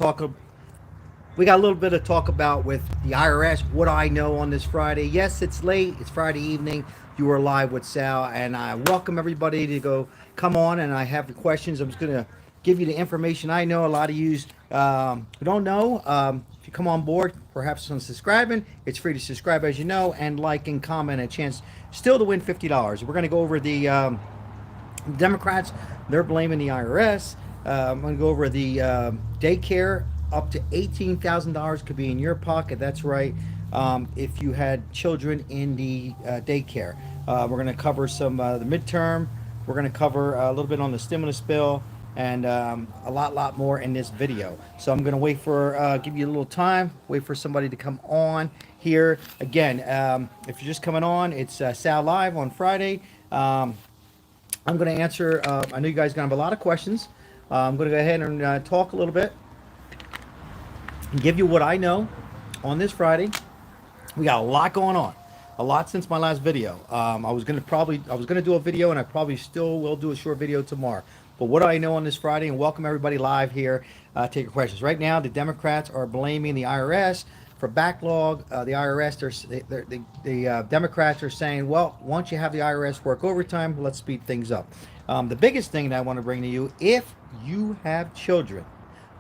talk. We got a little bit to talk about with the IRS. What I know on this Friday. Yes, it's late. It's Friday evening. You are live with Sal, and I welcome everybody to go come on. And I have the questions. I'm just gonna give you the information I know. A lot of you who don't know. If you come on board, perhaps on subscribing, it's free to subscribe, as you know, and like and comment. A chance still to win $50. We're gonna go over the Democrats, they're blaming the IRS. I'm going to go over the daycare. Up to $18,000 could be in your pocket. That's right. If you had children in the daycare, we're going to cover some the midterm. We're going to cover a little bit on the stimulus bill and a lot more in this video. So I'm going to wait for give you a little time. Wait for somebody to come on here again. If you're just coming on, it's Sal Live on Friday. I'm going to answer. I know you guys are going to have a lot of questions. I'm going to go ahead and talk a little bit and give you what I know on this Friday. We got a lot going on, a lot since my last video. I was going to do a video, and I probably still will do a short video tomorrow. But what do I know on this Friday? And welcome everybody live here. Take your questions. Right now, the Democrats are blaming the IRS for backlog. The IRS, the Democrats are saying, well, once you have the IRS work overtime, let's speed things up. The biggest thing that I want to bring to you, if you have children,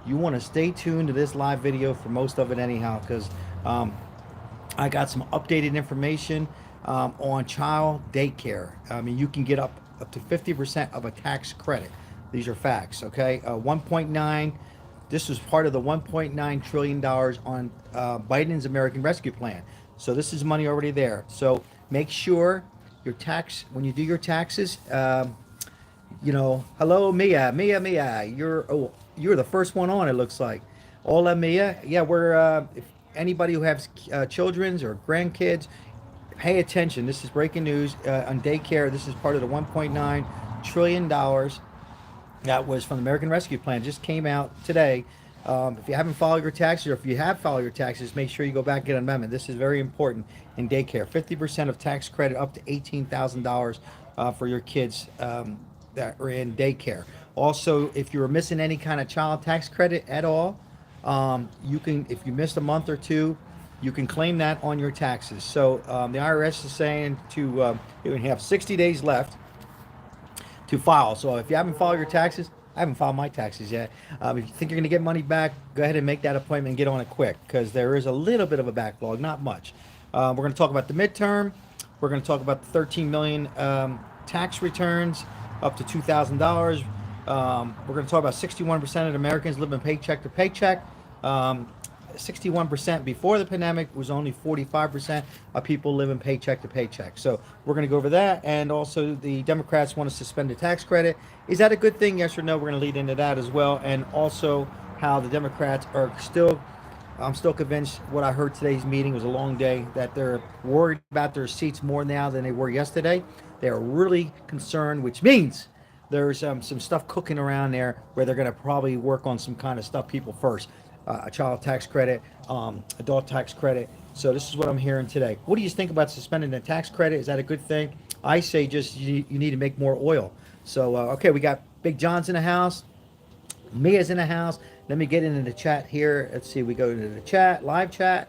you want to stay tuned to this live video for most of it anyhow, because I got some updated information on child daycare. I mean, you can get up to 50% of a tax credit. These are facts, okay? 1.9. This was part of the $1.9 trillion on Biden's American Rescue Plan. So this is money already there. So make sure your tax, when you do your taxes, hello, Mia. You're the first one on, it looks like. Hola, Mia. Yeah, we're, if anybody who has children or grandkids, pay attention. This is breaking news on daycare. This is part of the $1.9 trillion that was from the American Rescue Plan. Just came out today. If you haven't filed your taxes, or if you have filed your taxes, make sure you go back and get an amendment. This is very important in daycare. 50% of tax credit up to $18,000 for your kids that are in daycare. Also, if you're missing any kind of child tax credit at all, you can, if you missed a month or two, you can claim that on your taxes. So the IRS is saying to you have 60 days left to file. So if you haven't filed your taxes, I haven't filed my taxes yet. If you think you're going to get money back, go ahead and make that appointment and get on it quick, because there is a little bit of a backlog, not much. We're going to talk about the midterm. We're going to talk about the 13 million tax returns up to $2,000. We're going to talk about 61% of Americans living paycheck to paycheck. 61% before the pandemic was only 45% of people living paycheck to paycheck. So we're going to go over that. And also the Democrats want to suspend the tax credit. Is that a good thing? Yes or no? We're going to lead into that as well. And also how the Democrats are still, I'm still convinced what I heard today's meeting was a long day, that they're worried about their seats more now than they were yesterday. They are really concerned, which means there's some stuff cooking around there where they're going to probably work on some kind of stuff people first. A child tax credit, adult tax credit. So this is what I'm hearing today. What do you think about suspending the tax credit? Is that a good thing? I say just you need to make more oil. So, okay, we got Big John's in the house. Mia's in the house. Let me get into the chat here. Let's see, we go into the chat, live chat.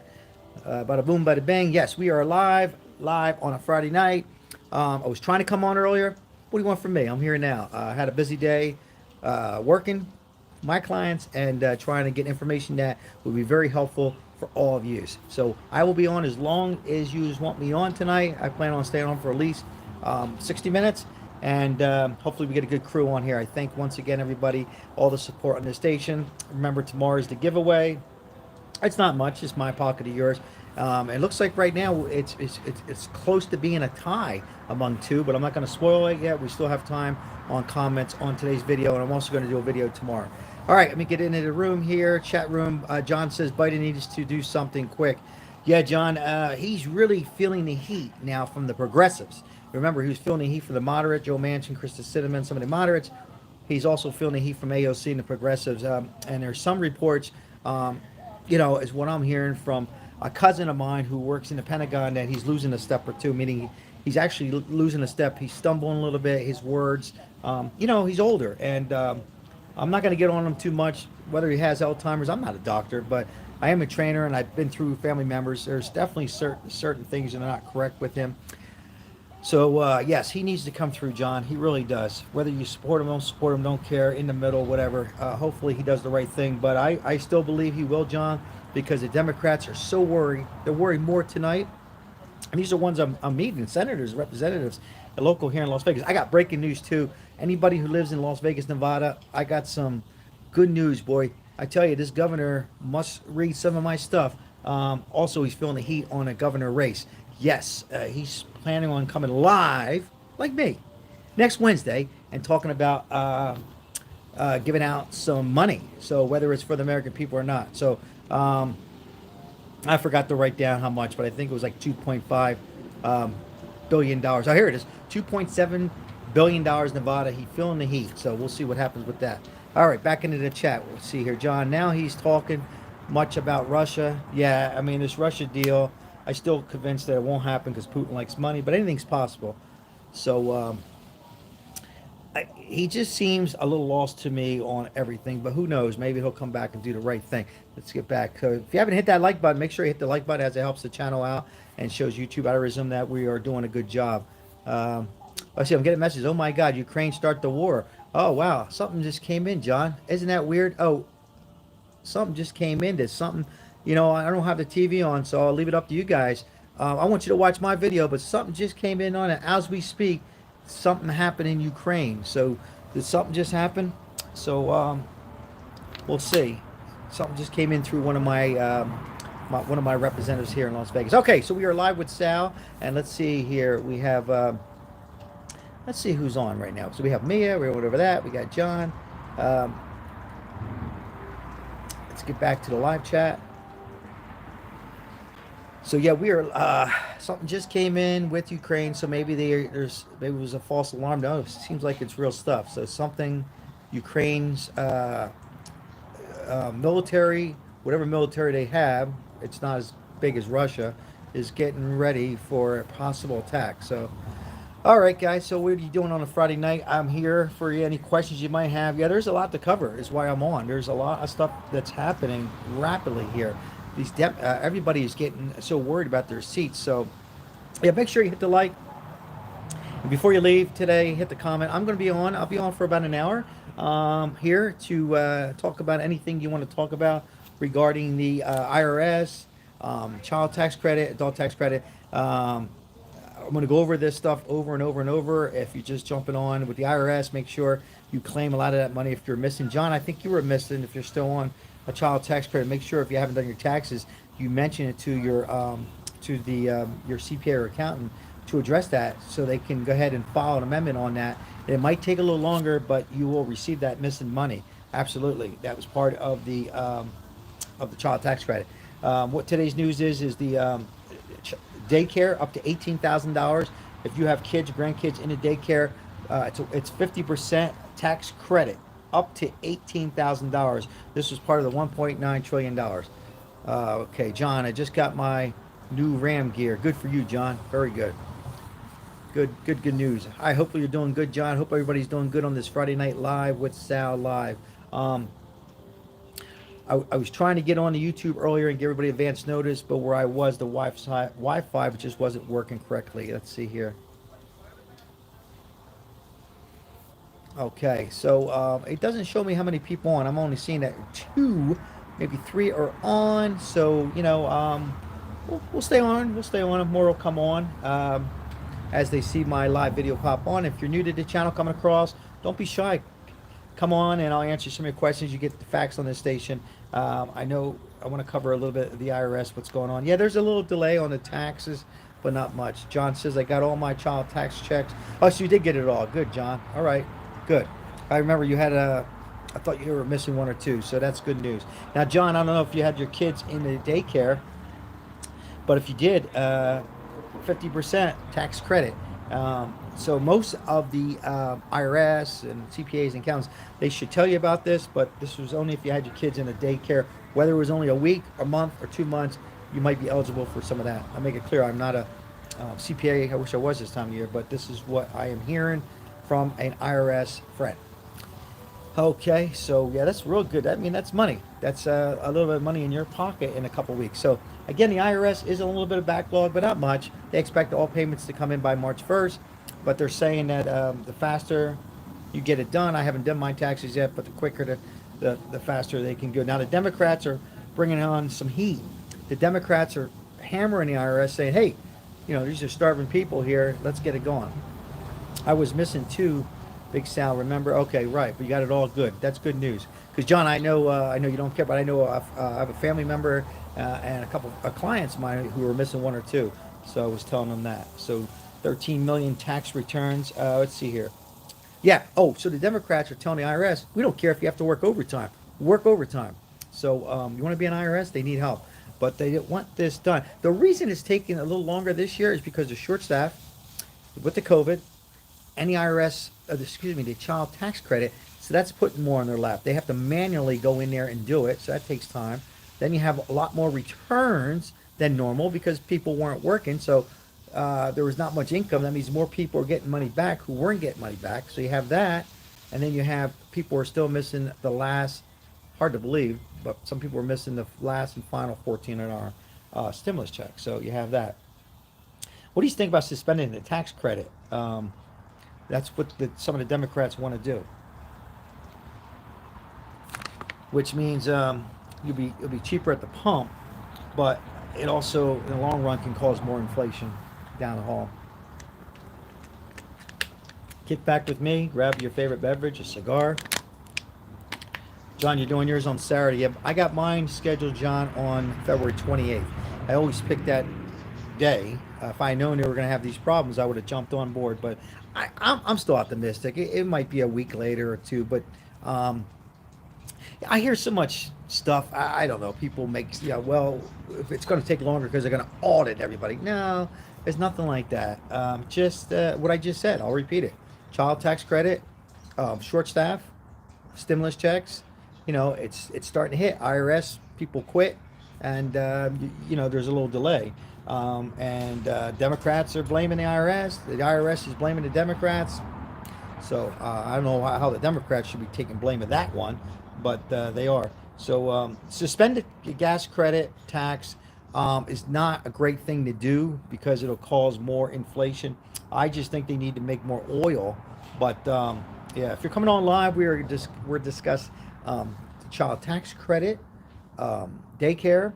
Bada boom, bada bang. Yes, we are live on a Friday night. I was trying to come on earlier. What do you want from me? I'm here now. I had a busy day working my clients and trying to get information that will be very helpful for all of you. So I will be on as long as you want me on tonight. I plan on staying on for at least 60 minutes, and hopefully we get a good crew on here. I thank once again everybody, all the support on the station. Remember, tomorrow is the giveaway. It's not much, it's my pocket of yours. It looks like right now it's close to being a tie among two, but I'm not going to spoil it yet. We still have time on comments on today's video, and I'm also going to do a video tomorrow. All right, let me get into the room here, chat room. John says Biden needs to do something quick. Yeah, John, he's really feeling the heat now from the progressives. Remember, he was feeling the heat from the moderate, Joe Manchin, Krista Sinema, some of the moderates. He's also feeling the heat from AOC and the progressives. And there's some reports, is what I'm hearing from a cousin of mine who works in the Pentagon, that he's losing a step or two, meaning he's actually losing a step. He's stumbling a little bit, his words. He's older, and I'm not going to get on him too much. whether he has Alzheimer's. I'm not a doctor, but I am a trainer, and I've been through family members. There's definitely certain things that are not correct with him. So yes, he needs to come through, John. He really does. Whether you support him, don't support him, don't care, in the middle, whatever. Hopefully he does the right thing. But I still believe he will, John, because the Democrats are so worried. They're worried more tonight. And these are ones I'm meeting, senators, representatives, the local here in Las Vegas. I got breaking news too. Anybody who lives in Las Vegas, Nevada, I got some good news, boy. I tell you, this governor must read some of my stuff. Also, he's feeling the heat on a governor race. Yes, he's planning on coming live, like me, next Wednesday and talking about giving out some money. So whether it's for the American people or not. So I forgot to write down how much, but I think it was like 2.5 billion dollars. Oh, here it is, 2.7 billion dollars. Nevada. He's feeling the heat. So we'll see what happens with that. All right, back into the chat. We'll see here, John. Now he's talking much about Russia. Yeah, I mean, this Russia deal, I still convinced that it won't happen because Putin likes money, but anything's possible. So he just seems a little lost to me on everything, but who knows? Maybe he'll come back and do the right thing. Let's get back. So if you haven't hit that like button, make sure you hit the like button, as it helps the channel out and shows YouTube algorithm that we are doing a good job. I see I'm getting messages. Oh my God, Ukraine start the war. Oh wow, something just came in, John. Isn't that weird? Oh, something just came in. There's something, I don't have the TV on, so I'll leave it up to you guys. I want you to watch my video, but something just came in on it as we speak. Something happened in Ukraine. So did something just happen? So we'll see. Something just came in through one of my representatives here in Las Vegas. Okay, so we are live with Sal, and let's see here. We have let's see who's on right now. So we have Mia. We're over that. We got John. Let's get back to the live chat. So yeah, we are. Something just came in with Ukraine, so maybe maybe it was a false alarm. No, it seems like it's real stuff. So something, Ukraine's military, whatever military they have, it's not as big as Russia, is getting ready for a possible attack. So, all right, guys. So what are you doing on a Friday night? I'm here for you. Any questions you might have? Yeah, there's a lot to cover. Is why I'm on. There's a lot of stuff that's happening rapidly here. Everybody is getting so worried about their seats. So yeah, make sure you hit the like. And before you leave today, hit the comment. I'll be on for about an hour here to talk about anything you want to talk about regarding the IRS, child tax credit, adult tax credit. I'm going to go over this stuff over and over and over. If you're just jumping on with the IRS, make sure you claim a lot of that money if you're missing. John, I think you were missing. If you're still on a child tax credit, make sure if you haven't done your taxes, you mention it to your your CPA or accountant to address that, so they can go ahead and file an amendment on that. It might take a little longer, but you will receive that missing money. Absolutely, that was part of the child tax credit. What today's news is the daycare up to $18,000. If you have kids, grandkids in a daycare, it's 50% tax credit up to $18,000. This was part of the $1.9 trillion. Okay, John, I just got my new Ram gear. Good for you, John. Very good. Good news. I hope you're doing good, John. Hope everybody's doing good on this Friday night live with Sal live. I was trying to get on the YouTube earlier and give everybody advance notice, but where I was, the Wi-Fi just wasn't working correctly. Let's see here. Okay, so it doesn't show me how many people on. I'm only seeing that 2, maybe 3 are on. So we'll stay on. We'll stay on. More will come on as they see my live video pop on. If you're new to the channel coming across, don't be shy. Come on, and I'll answer some of your questions. You get the facts on this station. I know I want to cover a little bit of the IRS, what's going on. Yeah, there's a little delay on the taxes, but not much. John says, I got all my child tax checks. Oh, so you did get it all. Good, John. All right. Good. I remember you had I thought you were missing 1 or 2, so that's good news. Now, John, I don't know if you had your kids in the daycare, but if you did, 50% tax credit. So most of the IRS and CPAs and accountants, they should tell you about this, but this was only if you had your kids in a daycare. Whether it was only a week, a month, or 2 months, you might be eligible for some of that. I'll make it clear, I'm not a CPA. I wish I was this time of year, but this is what I am hearing from an IRS friend. Okay, so yeah, that's real good. I mean, that's money. That's a little bit of money in your pocket in a couple weeks. So again, the IRS is a little bit of backlog, but not much. They expect all payments to come in by March 1st, but they're saying that the faster you get it done. I haven't done my taxes yet, but the quicker the faster they can go. Now the Democrats are bringing on some heat. The Democrats are hammering the IRS, saying, "Hey, these are starving people here. Let's get it going." I was missing two, Big Sal. Remember? Okay, right. But you got it all good. That's good news. Because John, I know you don't care, but I know I have a family member and a couple of clients of mine who were missing one or two. So I was telling them that. So 13 million tax returns. Let's see here. Yeah. Oh, so the Democrats are telling the IRS, we don't care if you have to work overtime. Work overtime. So you want to be an IRS? They need help, but they want this done. The reason it's taking a little longer this year is because of short staff with the COVID and the IRS, the child tax credit. So that's putting more on their lap. They have to manually go in there and do it. So that takes time. Then you have a lot more returns than normal because people weren't working. So there was not much income. That means more people are getting money back who weren't getting money back. So you have that. And then you have people who are still missing the last, hard to believe, but some people are missing the last and final $1,400 stimulus check. So you have that. What do you think about suspending the tax credit? That's what some of the Democrats want to do, which means it'll be cheaper at the pump, but it also, in the long run, can cause more inflation down the hall. Kick back with me, grab your favorite beverage, a cigar. John, you're doing yours on Saturday. Yeah, I got mine scheduled, John, on February 28th. I always pick that day. If I known they were going to have these problems, I would have jumped on board. But I'm still optimistic. It might be a week later or two, but um, I hear so much stuff. I don't know. People make, well, if it's going to take longer because they're going to audit everybody. No, there's nothing like that. Just what I just said. I'll repeat it. Child tax credit, short staff, stimulus checks. It's starting to hit. IRS people quit, and there's a little delay. And Democrats are blaming the IRS. The IRS is blaming the Democrats. So I don't know how the Democrats should be taking blame of that one, but they are. So suspended gas credit tax is not a great thing to do because it'll cause more inflation. I just think they need to make more oil. But yeah, if you're coming on live, we're discuss child tax credit, daycare,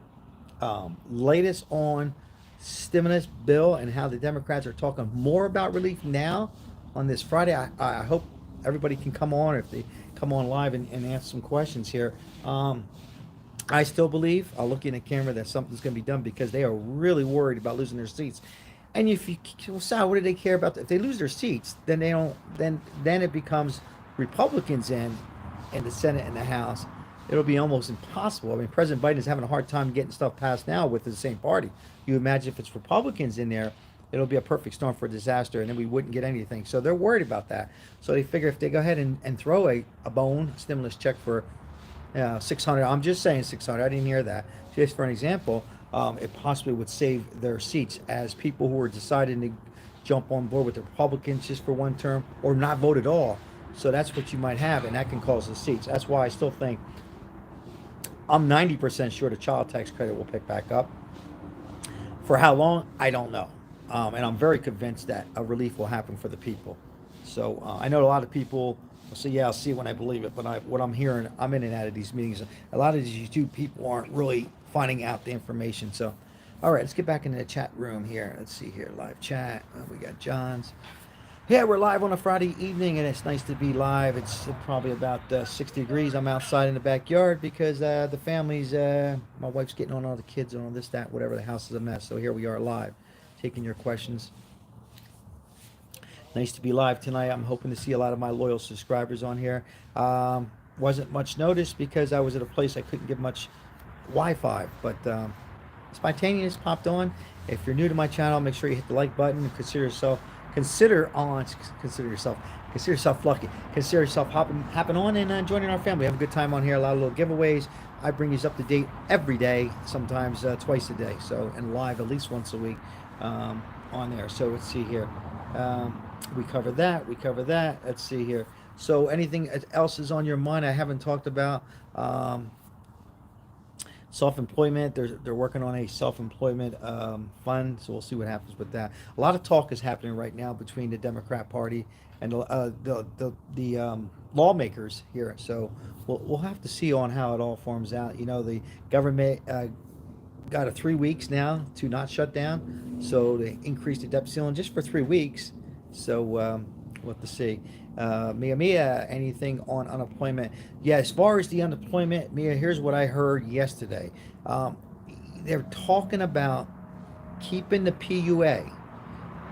latest on stimulus bill and how the Democrats are talking more about relief now on this Friday. I hope everybody can come on if they come on live and answer some questions here. I still believe, I'll look in the camera, that something's going to be done because they are really worried about losing their seats. And if you, well, Sal, what do they care about? If they lose their seats, then they don't. Then it becomes Republicans in the Senate and the House. It'll be almost impossible. I mean, President Biden is having a hard time getting stuff passed now with the same party. You imagine if it's Republicans in there, it'll be a perfect storm for disaster, and then we wouldn't get anything. So they're worried about that. So they figure if they go ahead and throw a bone stimulus check for 600, I'm just saying 600. I didn't hear that. Just for an example, it possibly would save their seats as people who are deciding to jump on board with the Republicans just for one term or not vote at all. So that's what you might have, and that can cause the seats. That's why I still think I'm 90% sure the child tax credit will pick back up. For how long, I don't know. And I'm very convinced that a relief will happen for the people. So I know a lot of people will say, yeah, I'll see it when I believe it. But what I'm hearing, I'm in and out of these meetings. A lot of these YouTube people aren't really finding out the information. So, all right, let's get back into the chat room here. Let's see here, live chat. We got John's. Yeah, we're live on a Friday evening, and it's nice to be live. It's probably about 60 degrees. I'm outside in the backyard because the family's, my wife's getting on all the kids and all this, that, whatever. The house is a mess. So here we are live, taking your questions. Nice to be live tonight. I'm hoping to see a lot of my loyal subscribers on here. Wasn't much notice because I was at a place I couldn't get much Wi-Fi, but Spontaneous popped on. If you're new to my channel, make sure you hit the like button and consider yourself lucky. Consider yourself hopping on and joining our family. Have a good time on here. A lot of little giveaways. I bring these up to date every day, sometimes twice a day. So, and live at least once a week on there. So let's see here. We cover that. Let's see here. So anything else is on your mind I haven't talked about? Um, Self-employment. They're working on a self-employment fund, so we'll see what happens with that. A lot of talk is happening right now between the Democrat Party and the lawmakers here. So we'll have to see on how it all forms out. You know, the government got a 3 weeks now to not shut down, so they increased the debt ceiling just for 3 weeks. So we'll have to see. Mia, anything on unemployment? Yeah, as far as the unemployment, Mia, here's what I heard yesterday. Um, they're talking about keeping the PUA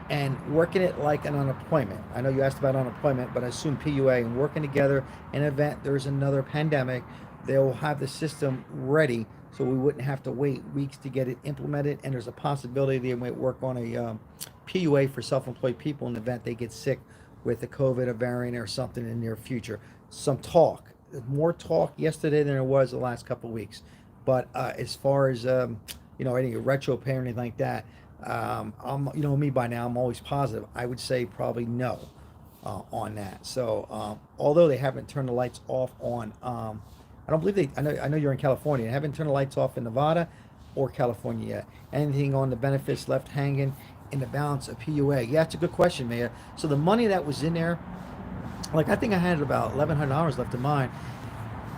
and working it like an unemployment. I know you asked about unemployment, but I assume PUA and working together in an event there's another pandemic, they'll have the system ready so we wouldn't have to wait weeks to get it implemented. And there's a possibility they might work on a PUA for self-employed people in the event they get sick with the COVID or variant or something in the near future. Some talk, more talk yesterday than there was the last couple of weeks. But as far as any retro pay or anything like that, me by now, I'm always positive. I would say probably no on that. So although they haven't turned the lights off on, I don't believe they. I know you're in California. They haven't turned the lights off in Nevada or California yet. Anything on the benefits left hanging in the balance of PUA? Yeah, it's a good question, Mayor. So the money that was in there, like I think I had about $1,100 left in mine.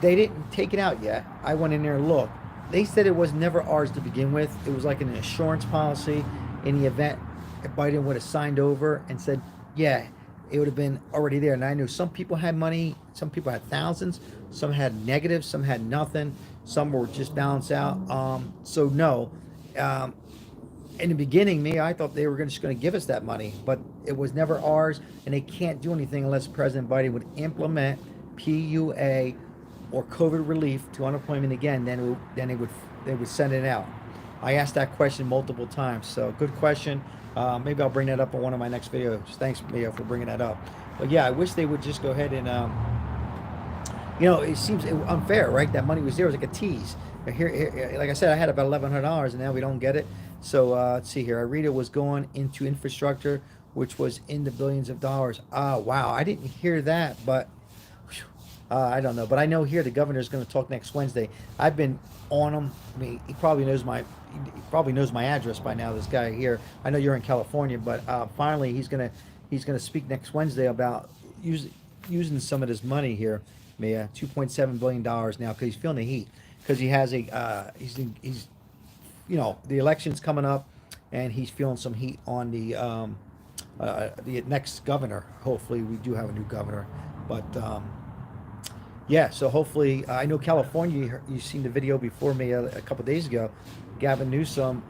They didn't take it out yet. I went in there and looked. They said it was never ours to begin with. It was like an insurance policy. In the event if Biden would have signed over and said, yeah, it would have been already there. And I knew some people had money, some people had thousands, some had negatives, some had nothing, some were just balanced out. So no, um, in the beginning, I thought they were just going to give us that money, but it was never ours, and they can't do anything unless President Biden would implement PUA or COVID relief to unemployment again. Then they would send it out. I asked that question multiple times, so good question. Maybe I'll bring that up in one of my next videos. Thanks, Mia, for bringing that up. But yeah, I wish they would just go ahead and it seems unfair, right? That money was there. It was like a tease. But here, like I said, I had about $1,100, and now we don't get it. So let's see here. I read it was going into infrastructure, which was in the billions of dollars. Ah, wow. I didn't hear that, but I don't know. But I know here the governor's going to talk next Wednesday. I've been on him. I mean, he probably knows my address by now. This guy here. I know you're in California, but finally he's gonna speak next Wednesday about using some of this money here. Mia, $2.7 billion now because he's feeling the heat because he has he's the election's coming up and he's feeling some heat on the next governor. Hopefully we do have a new governor, but yeah, so hopefully I know California. You've seen the video before me a couple of days ago. Gavin Newsom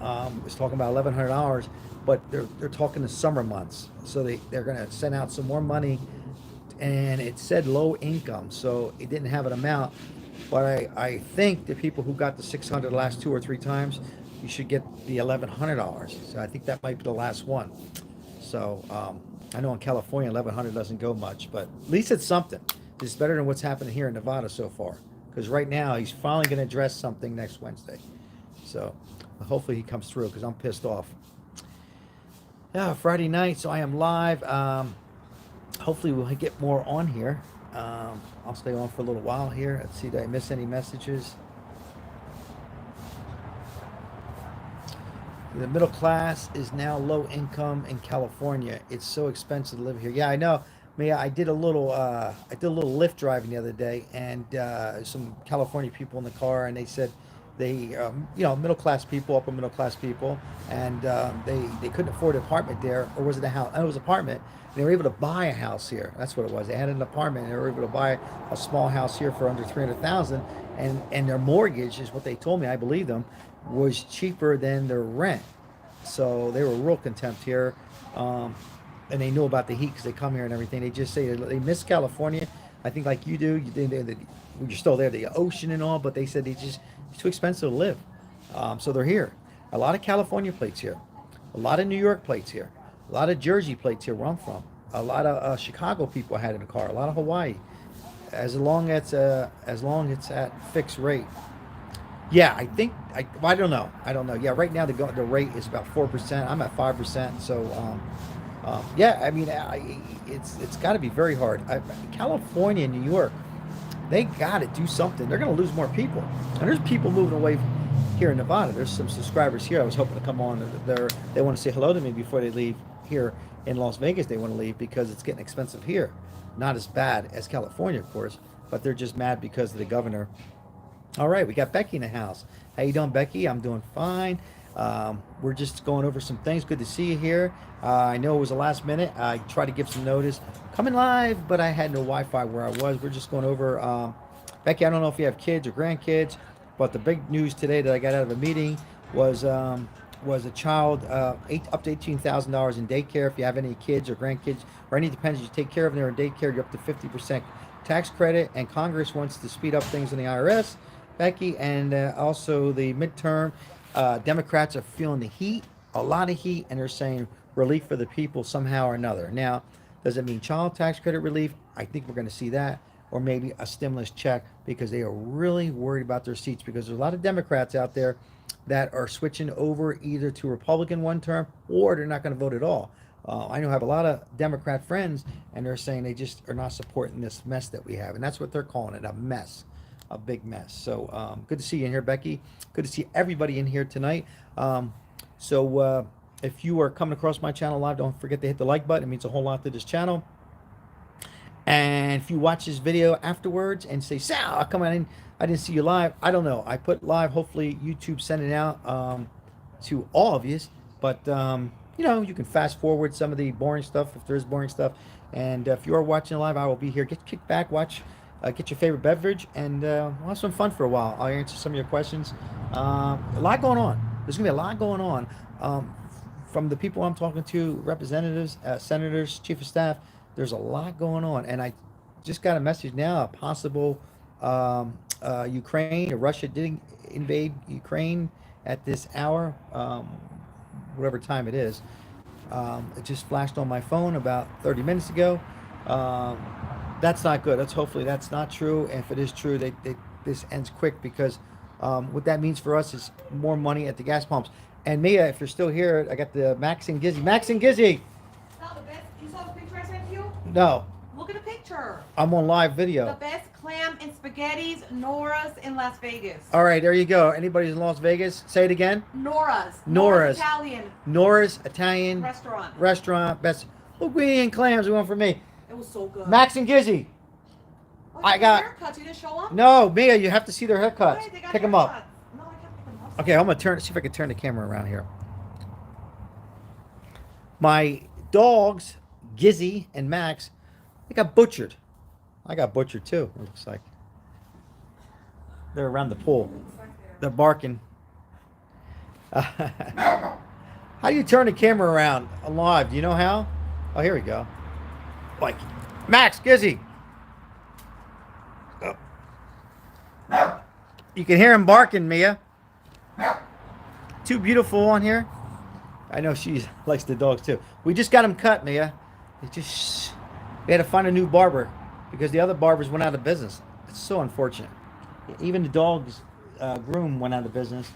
was talking about $1,100, but they're talking the summer months, so they're going to send out some more money, and it said low income, so it didn't have an amount, but I think the people who got the 600 the last 2 or 3 times, you should get the $1,100. So I think that might be the last one. So I know in California 1,100 doesn't go much, but at least it's something. It's better than what's happening here in Nevada so far. Because right now he's finally going to address something next Wednesday. So hopefully he comes through because I'm pissed off. Yeah, Friday night, so I am live. Hopefully we'll get more on here. I'll stay on for a little while here. Let's see, did I miss any messages? The middle class is now low income in California. It's so expensive to live here. Yeah, I know. I did a little Lyft driving the other day, and some California people in the car, and they said they middle class people, upper middle class people, and they couldn't afford an apartment there, or was it a house? It was an apartment. And they were able to buy a house here. That's what it was. They had an apartment, and they were able to buy a small house here for under 300,000, and their mortgage is what they told me. I believe them, was cheaper than their rent. So they were real contempt here. And they know about the heat because they come here and everything. They just say they miss California. I think like you do. You're still there, the ocean and all, but they said it's too expensive to live. So they're here. A lot of California plates here. A lot of New York plates here. A lot of Jersey plates here where I'm from. A lot of Chicago people had in a car. A lot of Hawaii. As long as it's at fixed rate. Yeah, I think I don't know. Yeah, right now the rate is about 4%. I'm at 5%. So Yeah, I mean, it's got to be very hard. California and New York, they got to do something. They're going to lose more people, and there's people moving away here in Nevada. There's some subscribers here. I was hoping to come on. They want to say hello to me before they leave here in Las Vegas. They want to leave because it's getting expensive here. Not as bad as California, of course, but they're just mad because of the governor. All right, we got Becky in the house. How you doing, Becky? I'm doing fine. We're just going over some things. Good to see you here. I know it was the last minute. I tried to give some notice coming live, but I had no Wi-Fi where I was. We're just going over. Becky, I don't know if you have kids or grandkids, but the big news today that I got out of a meeting was a child up to $18,000 in daycare. If you have any kids or grandkids or any dependents you take care of, they're in daycare. You're up to 50% tax credit, and Congress wants to speed up things in the IRS. Becky, and also the midterm. Democrats are feeling the heat, a lot of heat, and they're saying relief for the people somehow or another. Now, does it mean child tax credit relief? I think we're going to see that, or maybe a stimulus check, because they are really worried about their seats, because there's a lot of Democrats out there that are switching over either to Republican one term or they're not going to vote at all. I know I have a lot of Democrat friends, and they're saying they just are not supporting this mess that we have, and that's what they're calling it, a mess, a big mess. So good to see you in here, Becky. Good to see everybody in here tonight. If you are coming across my channel live, don't forget to hit the like button. It means a whole lot to this channel. And if you watch this video afterwards and say, Sal, I come in, I didn't see you live. I don't know. I put live. Hopefully YouTube sent it out to all of you. But you can fast forward some of the boring stuff if there's boring stuff. And if you are watching live, I will be here. Get kicked back, watch. Get your favorite beverage, and we'll have some fun for a while. I'll answer some of your questions. A lot going on. There's going to be a lot going on. From the people I'm talking to, representatives, senators, chief of staff, there's a lot going on. And I just got a message now, a possible Ukraine or Russia did invade Ukraine at this hour, whatever time it is. It just flashed on my phone about 30 minutes ago. That's not good. Hopefully that's not true. And if it is true, this ends quick, because what that means for us is more money at the gas pumps. And Mia, if you're still here, I got the Max and Gizzy. Max and Gizzy! Not the best. You saw the picture I sent you? No. Look at the picture. I'm on live video. The best clam and spaghettis, Nora's in Las Vegas. All right, there you go. Anybody in Las Vegas? Say it again. Nora's Italian. Nora's Italian restaurant. Best linguine and clams. One for me. It was so good. Max and Gizzy. Oh, I got haircuts. You didn't show them? No, Mia, you have to see their haircuts. Okay, Pick them up. No, I can't pick them up. Okay, I'm gonna see if I can turn the camera around here. My dogs, Gizzy and Max, they got butchered. I got butchered too. It looks like they're around the pool. They're barking. How do you turn the camera around live? Do you know how? Oh, here we go. Like, Max, Gizzy. Oh. You can hear him barking, Mia. Too beautiful on here. I know she likes the dogs too. We just got them cut, Mia. We had to find a new barber because the other barbers went out of business. It's so unfortunate. Even the dog's groom went out of business.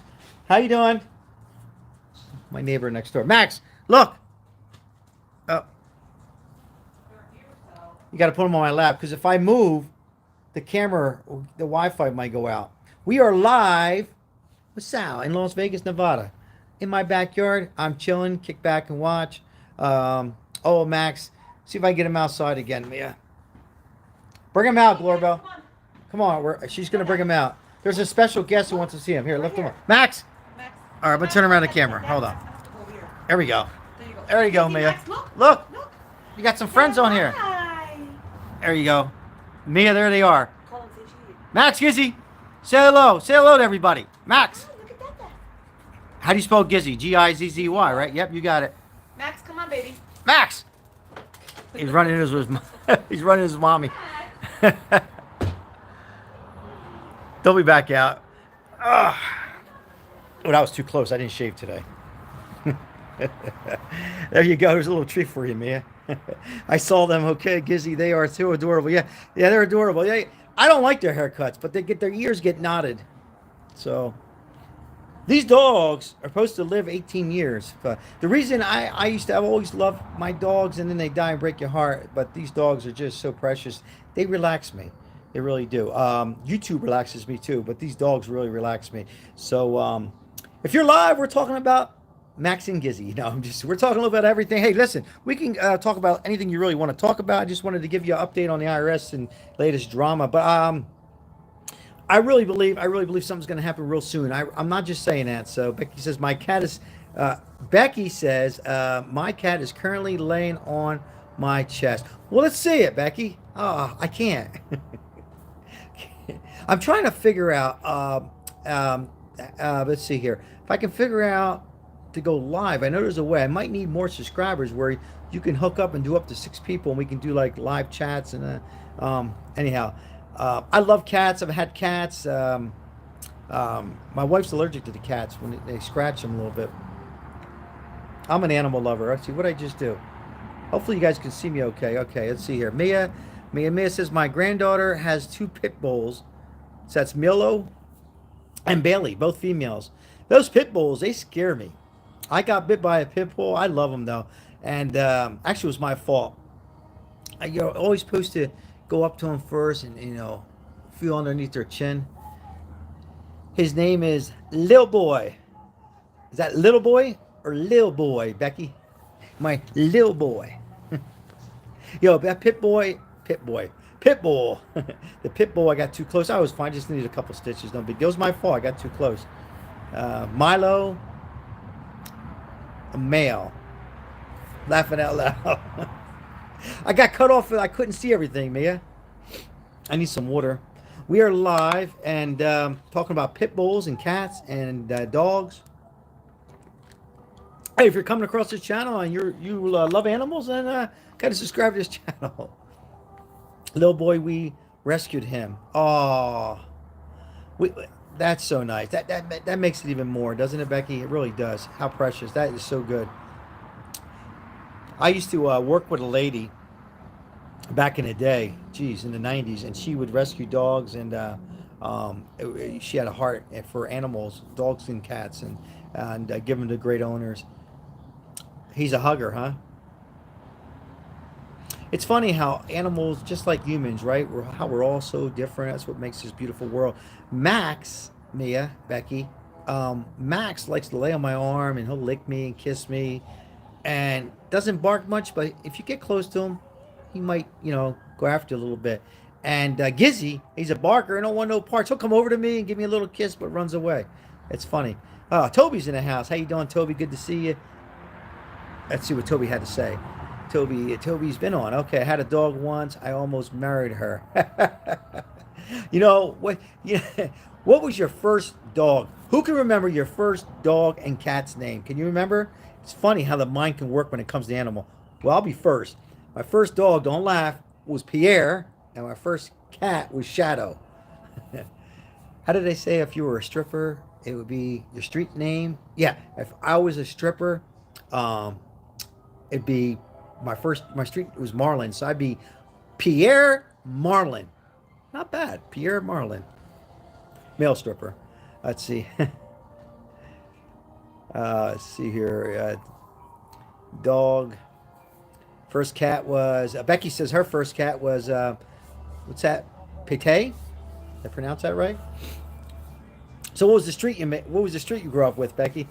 How you doing? My neighbor next door. Max, look. Oh. You got to put them on my lap, because if I move, the camera, the Wi-Fi might go out. We are live with Sal in Las Vegas, Nevada. In my backyard, I'm chilling, kick back and watch. Oh, Max, see if I can get him outside again, Mia. Bring him out, Glorbell. Come on, she's going to bring him out. There's a special guest who wants to see him. Here, lift him up. Max! All right, I'm going to turn around the camera. Hold on. There we go. There you go, Mia. Look. You got some friends on here. There you go. Mia, there they are. Max, Gizzy. Say hello. Say hello to everybody. Max. How do you spell Gizzy? G-I-Z-Z-Y, right? Yep, you got it. Max, come on, baby. Max! He's running he's running his mommy. They'll be back out. Oh, that was too close. I didn't shave today. There you go. There's a little treat for you, Mia. I saw them. Okay, Gizzy, they are too adorable. Yeah, they're adorable. Yeah, I don't like their haircuts, but their ears get knotted. So These dogs are supposed to live 18 years. But the reason I've always loved my dogs, and then they die and break your heart. But these dogs are just so precious. They relax me. They really do. YouTube relaxes me too, but these dogs really relax me. So if you're live, we're talking about Max and Gizzy. No, we're talking a little bit about everything. Hey, listen, we can talk about anything you really want to talk about. I just wanted to give you an update on the IRS and latest drama. But I really believe something's going to happen real soon. I'm not just saying that. So Becky says my cat is. Becky says my cat is currently laying on my chest. Well, let's see it, Becky. Oh, I can't. I'm trying to figure out. Let's see here. If I can figure out to go live, I know there's a way. I might need more subscribers where you can hook up and do up to 6 people, and we can do like live chats and anyhow. I love cats. I've had cats. My wife's allergic to the cats when they scratch them a little bit. I'm an animal lover. Let's see what I just do. Hopefully you guys can see me okay. Okay, let's see here. Mia says my granddaughter has 2 pit bulls. So that's Milo and Bailey, both females. Those pit bulls, they scare me. I got bit by a pit bull. I love them though, and actually it was my fault. You're always supposed to go up to them first and feel underneath their chin. His name is Lil Boy. Is that Little Boy or Lil Boy, Becky? My Lil Boy. Yo, that pit bull. The pit bull, I got too close. I was fine, just needed a couple stitches. No big deal. It was my fault. I got too close. Milo, a male. Laughing out loud. I got cut off. I couldn't see everything, Mia. I need some water. We are live and talking about pit bulls and cats and dogs. Hey, if you're coming across this channel and you love animals, then gotta subscribe to this channel. Little boy, we rescued him. Oh, that's so nice. That makes it even more, doesn't it, Becky? It really does. How precious. That is so good. I used to work with a lady back in the day, geez, in the 90s, and she would rescue dogs, and she had a heart for animals, dogs and cats, and give them to great owners. He's a hugger, huh? It's funny how animals, just like humans, right? How we're all so different. That's what makes this beautiful world. Max, Mia, Becky, Max likes to lay on my arm and he'll lick me and kiss me, and doesn't bark much, but if you get close to him, he might, go after you a little bit. And Gizzy, he's a barker and don't want no parts. He'll come over to me and give me a little kiss, but runs away. It's funny. Toby's in the house. How you doing, Toby? Good to see you. Let's see what Toby had to say. Toby's been on. Okay, I had a dog once. I almost married her. What? What was your first dog? Who can remember your first dog and cat's name? Can you remember? It's funny how the mind can work when it comes to animal. Well, I'll be first. My first dog, don't laugh, was Pierre, and my first cat was Shadow. How did they say if you were a stripper, it would be your street name? Yeah, if I was a stripper, it'd be my street was Marlin, so I'd be Pierre Marlin. Not bad, Pierre Marlin. Male stripper. Let's see. Let's see here. Dog. First cat was Becky says her first cat was what's that? Pete? Did I pronounce that right? So what was the street you grew up with, Becky?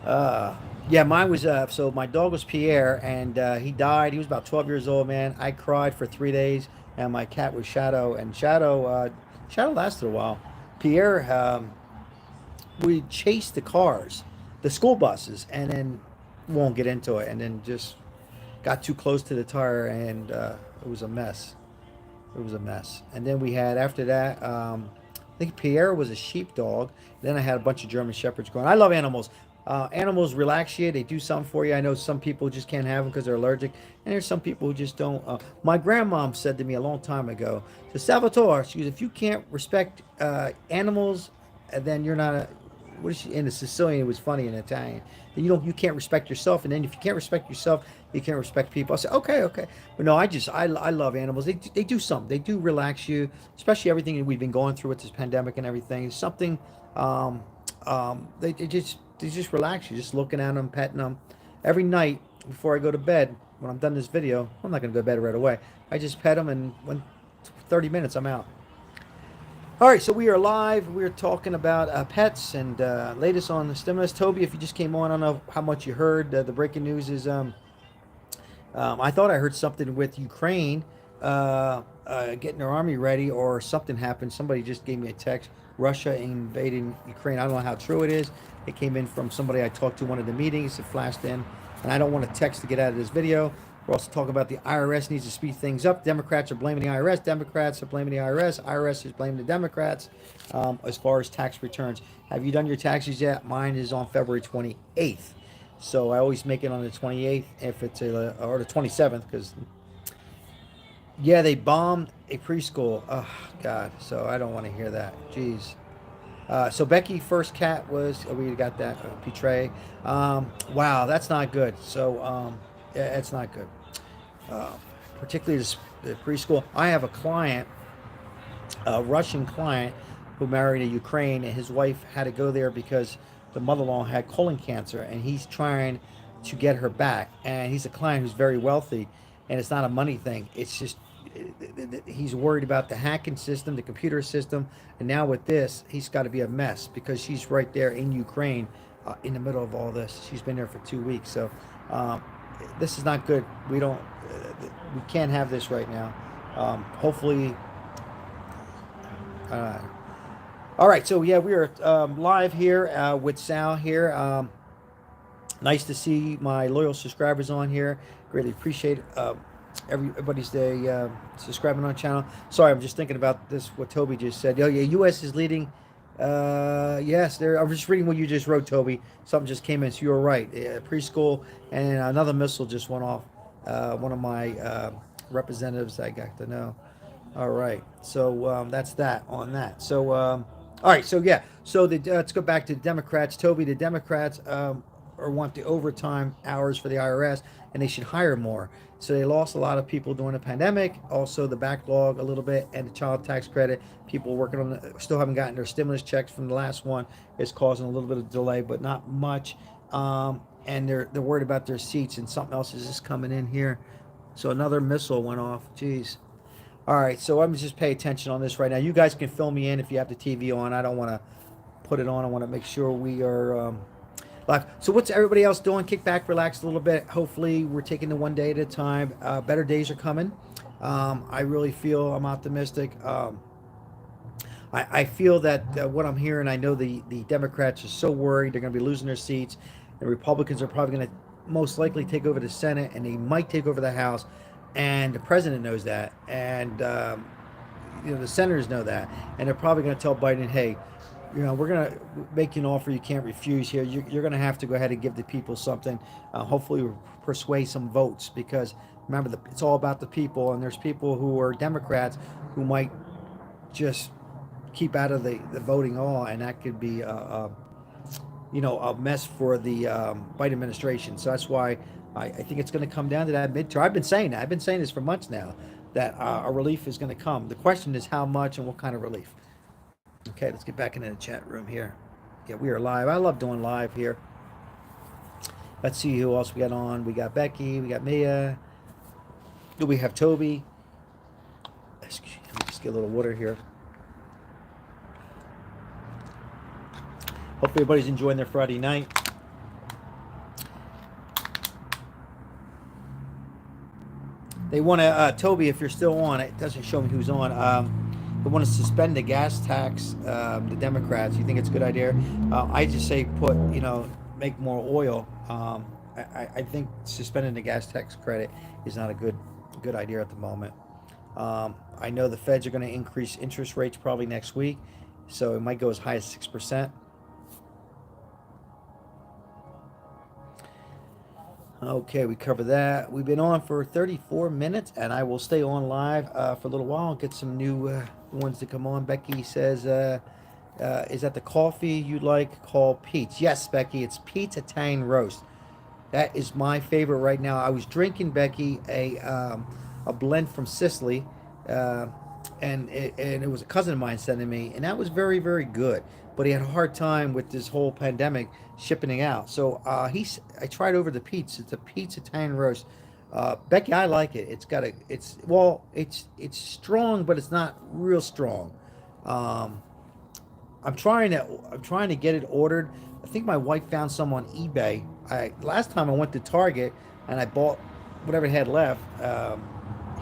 Yeah, mine was so my dog was Pierre, and he died. He was about 12 years old, man. I cried for 3 days, and my cat was Shadow, and Shadow lasted a while. Pierre, we chased the cars, the school buses, and then won't get into it, and then just got too close to the tire, and it was a mess. It was a mess. And then we had after that, I think Pierre was a sheepdog. Then I had a bunch of German shepherds going. I love animals. Animals relax you. They do something for you. I know some people just can't have them because they're allergic, and there's some people who just don't. My grandmom said to me a long time ago, to Salvatore, she goes, if you can't respect animals, then you're not what is she in the Sicilian? It was funny in Italian. And you can't respect yourself, and then if you can't respect yourself, you can't respect people. I said, okay, okay, but no, I love animals. They do something. They do relax you, especially everything that we've been going through with this pandemic and everything. It's something. Um, they just relax you, just looking at them, petting them. Every night before I go to bed, when I'm done this video, I'm not gonna go to bed right away. I just pet them, and when 30 minutes, I'm out. All right, so we are live. We are talking about pets and latest on the stimulus. Toby, if you just came on, I don't know how much you heard. The breaking news is I thought I heard something with Ukraine getting their army ready, or something happened. Somebody just gave me a text. Russia invading Ukraine. I don't know how true it is. It came in from somebody I talked to one of the meetings. It flashed in, and I don't want to text to get out of this video. We're also talking about the IRS needs to speed things up. Democrats are blaming the IRS. Democrats are blaming the IRS. IRS is blaming the Democrats as far as tax returns. Have you done your taxes yet? Mine is on February 28th. So I always make it on the 28th if it's or the 27th, because yeah, they bombed a preschool. Oh God, so I don't want to hear that. Jeez. So Becky first cat was we got that Petray. Wow, that's not good. So yeah, it's not good. Uh, Particularly the preschool. I have a client, a Russian client, who married a Ukraine, and his wife had to go there because the mother-in-law had colon cancer, and he's trying to get her back. And he's a client who's very wealthy, and it's not a money thing. It's just he's worried about the hacking system, the computer system, and now with this, he's got to be a mess because she's right there in Ukraine, in the middle of all this. She's been there for 2 weeks, so this is not good. We can't have this right now. Hopefully. Uh, all right, so yeah, we are live here with Sal here. Nice to see my loyal subscribers on here. Greatly appreciate everybody's subscribing on the channel. Sorry, I'm just thinking about this. What Toby just said. Oh yeah, U.S. is leading. Yes, there. I'm just reading what you just wrote, Toby. Something just came in, so you were right. Preschool and another missile just went off. One of my representatives I got to know. All right, so that's that on that. So all right, so yeah, so let's go back to the Democrats. Toby, the Democrats or want the overtime hours for the IRS, and they should hire more. So they lost a lot of people during the pandemic. Also, the backlog a little bit, and the child tax credit. People working on still haven't gotten their stimulus checks from the last one. It's causing a little bit of delay, but not much. And they're worried about their seats, and something else is just coming in here. So another missile went off. Jeez. All right, so I'm just pay attention on this right now. You guys can fill me in if you have the TV on. I don't want to put it on. I want to make sure we are live. So what's everybody else doing? Kick back, relax a little bit. Hopefully we're taking it one day at a time. Better days are coming. I really feel I'm optimistic. I feel that what I'm hearing, I know the Democrats are so worried they're going to be losing their seats. The Republicans are probably going to most likely take over the Senate, and they might take over the House. And the president knows that, and the senators know that, and they're probably going to tell Biden, "Hey, we're going to make you an offer you can't refuse here. You're going to have to go ahead and give the people something. Hopefully, we'll persuade some votes, because remember, it's all about the people, and there's people who are Democrats who might just keep out of the voting all, and that could be a mess for the Biden administration. So that's why." I think it's going to come down to that midterm. I've been saying that. I've been saying this for months now, that a relief is going to come. The question is how much and what kind of relief. Okay, let's get back into the chat room here. Yeah, we are live. I love doing live here. Let's see who else we got on. We got Becky. We got Mia. Do we have Toby? Excuse me, let me just get a little water here. Hopefully everybody's enjoying their Friday night. They want to, Toby, if you're still on, it doesn't show me who's on. They want to suspend the gas tax, the Democrats. You think it's a good idea? I just say make more oil. I think suspending the gas tax credit is not a good idea at the moment. I know the feds are going to increase interest rates probably next week, so it might go as high as 6%. Okay, we covered that. We've been on for 34 minutes, and I will stay on live for a little while and get some new ones to come on. Becky says Is that the coffee you like called Pete's? Yes, Becky, it's Pete's Italian Roast. That is my favorite right now. I was drinking, Becky, a blend from Sicily, uh, and it was a cousin of mine sending me, and that was very very good. But he had a hard time with this whole pandemic shipping it out. So I tried over the Pete's. It's a Pete's Italian Roast. Becky, I like it. It's strong, but it's not real strong. Um, I'm trying to get it ordered. I think my wife found some on eBay. I last time I went to Target and I bought whatever it had left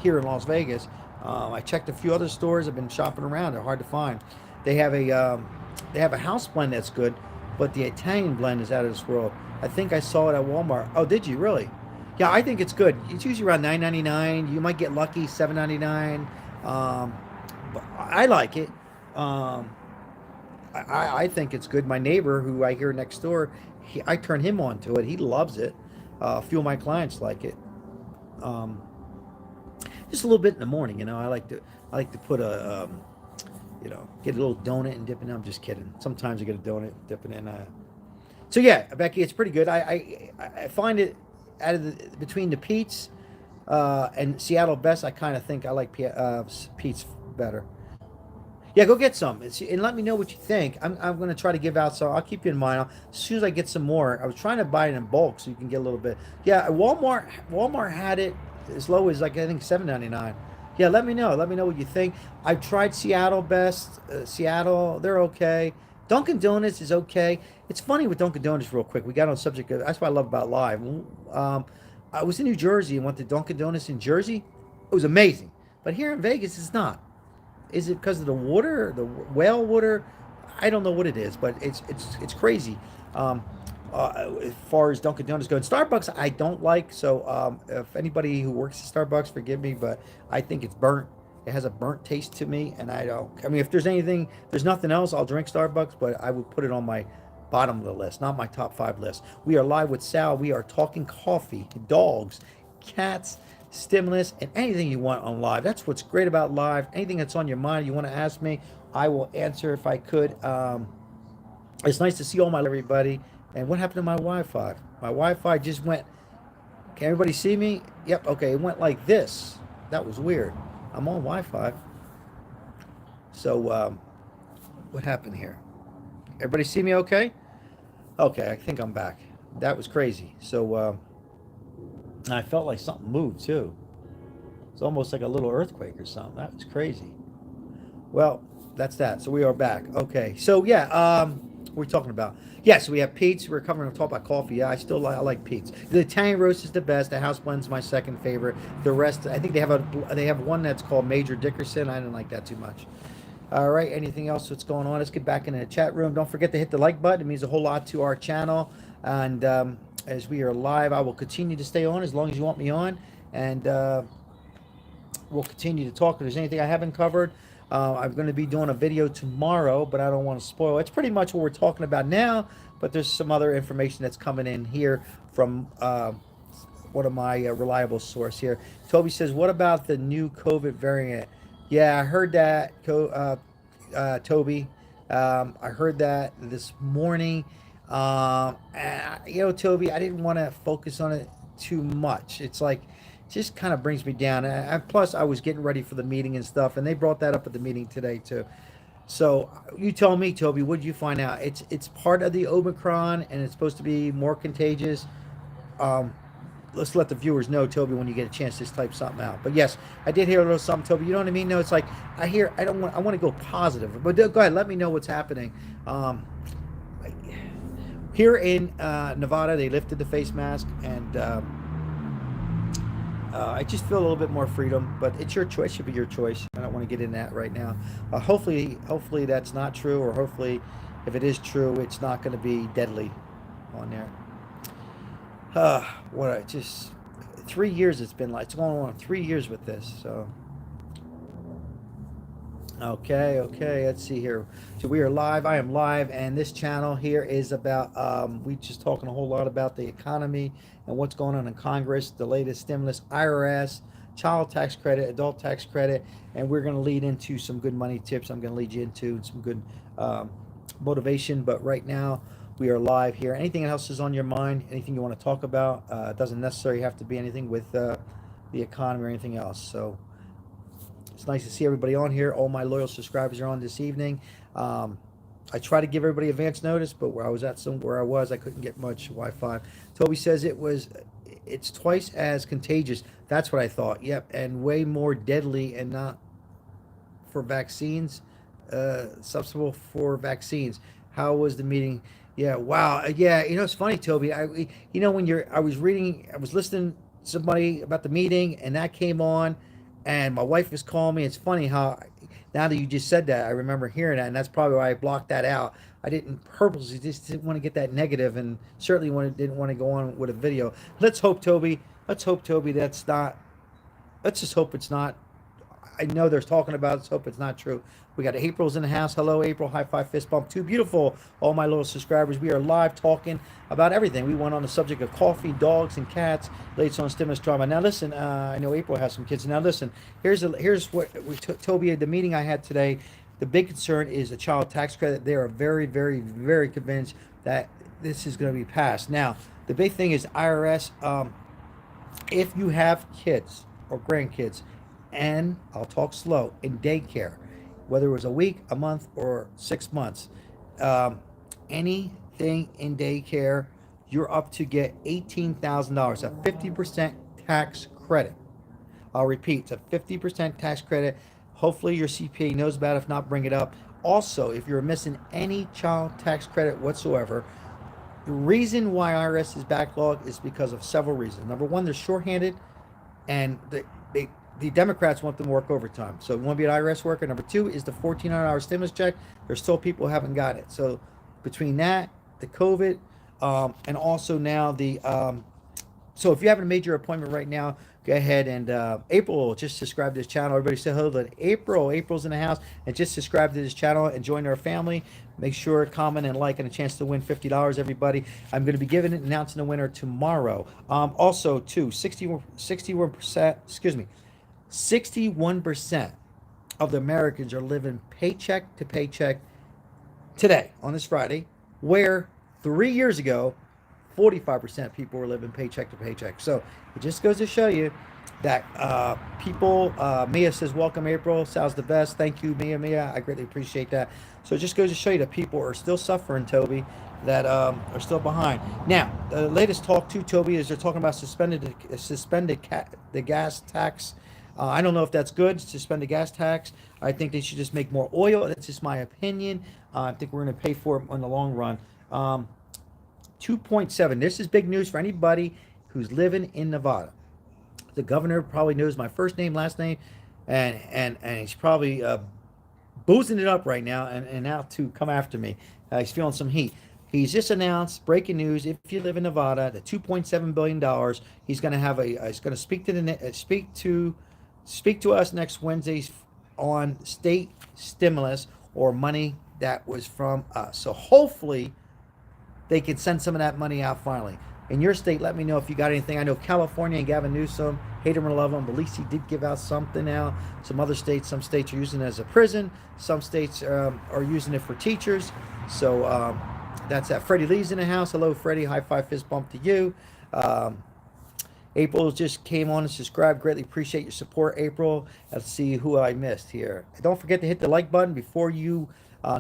here in Las Vegas. I checked a few other stores. I've been shopping around. They're hard to find. They have a house blend that's good, but the Italian blend is out of this world. I think I saw it at Walmart. Oh, did you really? Yeah, I think it's good. It's usually around $9.99. You might get lucky $7.99. But I like it. Um, I think it's good. My neighbor, who I hear next door, I turn him on to it. He loves it. A few of my clients like it. Um, just a little bit in the morning, I like to put get a little donut and dip in. I'm just kidding. Sometimes I get a donut, dip it in. So yeah, Becky, it's pretty good. I find it out of between the Pete's and Seattle Best. I kind of think I like Pete's better. Yeah, go get some and let me know what you think. I'm going to try to give out some. I'll keep you in mind. As soon as I get some more, I was trying to buy it in bulk so you can get a little bit. Yeah, Walmart had it as low as like I think $7.99. Yeah, let me know. Let me know what you think. I've tried Seattle Best. Seattle, they're okay. Dunkin' Donuts is okay. It's funny with Dunkin' Donuts, real quick. We got on subject. That's what I love about live. Um, I was in New Jersey and went to Dunkin' Donuts in Jersey. It was amazing, but here in Vegas, it's not. Is it because of the water, the whale water? I don't know what it is, but it's crazy. As far as Dunkin' Donuts go, and Starbucks, I don't like. So if anybody who works at Starbucks, forgive me, but I think it's burnt. It has a burnt taste to me, and I don't. I mean, if there's nothing else, I'll drink Starbucks, but I would put it on my bottom of the list, not my top five list. We are live with Sal. We are talking coffee, dogs, cats, stimulus, and anything you want on live. That's what's great about live. Anything that's on your mind, you want to ask me, I will answer if I could. It's nice to see all my everybody. And what happened to my Wi-Fi? My Wi-Fi just went. Can everybody see me? Yep. Okay, it went like this. That was weird. I'm on Wi-Fi. So what happened here? Everybody see me? Okay. Okay, I think I'm back. That was crazy. So I felt like something moved too. It's almost like a little earthquake or something. That was crazy. Well, that's that. So we are back. Okay. So yeah, what are we talking about? Yes, we have Pete's. We're covering talk about coffee. Yeah, I like Pete's. The Italian roast is the best. The house blend's my second favorite. The rest, I think they have one that's called Major Dickerson. I didn't like that too much. All right. Anything else that's going on? Let's get back into the chat room. Don't forget to hit the like button. It means a whole lot to our channel. And as we are live, I will continue to stay on as long as you want me on, and we'll continue to talk. If there's anything I haven't covered, I'm going to be doing a video tomorrow, but I don't want to spoil it. It's pretty much what we're talking about now, but there's some other information that's coming in here from one of my reliable source here. Toby says, what about the new COVID variant? Yeah, I heard that, Toby. I heard that this morning. Toby, I didn't want to focus on it too much. It's like, it just kind of brings me down. And plus, I was getting ready for the meeting and stuff, and they brought that up at the meeting today too. So you tell me, Toby, what did you find out? It's part of the Omicron, and it's supposed to be more contagious. Um, let's let the viewers know, Toby, when you get a chance, just type something out. But yes, I did hear a little something, Toby. You know what I mean? No, it's like I want to go positive, but go ahead, let me know what's happening. Here in Nevada, they lifted the face mask, and I just feel a little bit more freedom. But it's your choice; it should be your choice. I don't want to get in that right now. Hopefully that's not true, or hopefully, if it is true, it's not going to be deadly on there. Just 3 years it's been like. It's going on 3 years with this, so. Okay, let's see here. So we are live. I am live, and this channel here is about, we just talking a whole lot about the economy and what's going on in Congress, the latest stimulus, IRS, child tax credit, adult tax credit, and we're going to lead into some good money tips. I'm going to lead you into some good motivation. But right now, we are live here. Anything else is on your mind? Anything you want to talk about? It doesn't necessarily have to be anything with the economy or anything else. So it's nice to see everybody on here. All my loyal subscribers are on this evening. Um, I try to give everybody advance notice, but where I was at, somewhere I was, I couldn't get much Wi-Fi. Toby says it's twice as contagious. That's what I thought. Yep, and way more deadly, and not for vaccines, substitutable for vaccines. How was the meeting? Yeah, wow. Yeah, it's funny, Toby. I was reading, I was listening to somebody about the meeting, and that came on, and my wife was calling me. It's funny how now that you just said that, I remember hearing that, and that's probably why I blocked that out. I didn't purposely, just didn't want to get that negative, and certainly didn't want to go on with a video. Let's hope, Toby. Let's hope, Toby, that's not. Let's just hope it's not. I know they're talking about it. Let's hope it's not true. We got April's in the house. Hello, April. High five, fist bump. Too beautiful. All my little subscribers. We are live talking about everything. We went on the subject of coffee, dogs, and cats. Latest on stimulus drama. Now listen. I know April has some kids. Now listen. Here's what Toby, the meeting I had today. The big concern is the child tax credit. They are very, very, very convinced that this is going to be passed. Now the big thing is IRS. If you have kids or grandkids, and I'll talk slow, in daycare, whether it was a week, a month, or 6 months, um, anything in daycare, you're up to get $18,000, a 50% tax credit. I'll repeat, it's a 50% tax credit. Hopefully your CPA knows about it. If not, bring it up. Also, if you're missing any child tax credit whatsoever, the reason why IRS is backlogged is because of several reasons. Number one, they're shorthanded, and the Democrats want them to work overtime. So you want to be an IRS worker. Number two is the $1,400 stimulus check. There's still people who haven't got it. So between that, the COVID, and also now so if you haven't made your appointment right now, go ahead and April, just subscribe to this channel. Everybody say hello to April. April's in the house, and just subscribe to this channel and join our family. Make sure, comment, and like, and a chance to win $50, everybody. I'm going to be announcing the winner tomorrow. Also, too, 61%, excuse me, 61% of the Americans are living paycheck to paycheck today, on this Friday, where 3 years ago, 45% of people were living paycheck to paycheck. So it just goes to show you that people, Mia says, welcome, April. Sal's the best. Thank you, Mia. I greatly appreciate that. So it just goes to show you that people are still suffering, Toby, that are still behind. Now, the latest talk too, Toby, is they're talking about suspended the gas tax. I don't know if that's good, suspend the gas tax. I think they should just make more oil. That's just my opinion. I think we're going to pay for it in the long run. 2.7. This is big news for anybody who's living in Nevada. The governor probably knows my first name, last name, and he's probably boozing it up right now and out to come after me. He's feeling some heat. He's just announced breaking news. If you live in Nevada, the $2.7 billion. He's going to have he's going to speak to us next Wednesday on state stimulus or money that was from us. So hopefully they can send some of that money out finally. In your state, let me know if you got anything. I know California and Gavin Newsom, hate him or love him, but at least he did give out something now. Some states are using it as a prison. Some states are using it for teachers. So that's that. Freddie Lee's in the house. Hello, Freddie. High five, fist bump to you. April just came on and subscribed. Greatly appreciate your support, April. Let's see who I missed here. Don't forget to hit the like button before you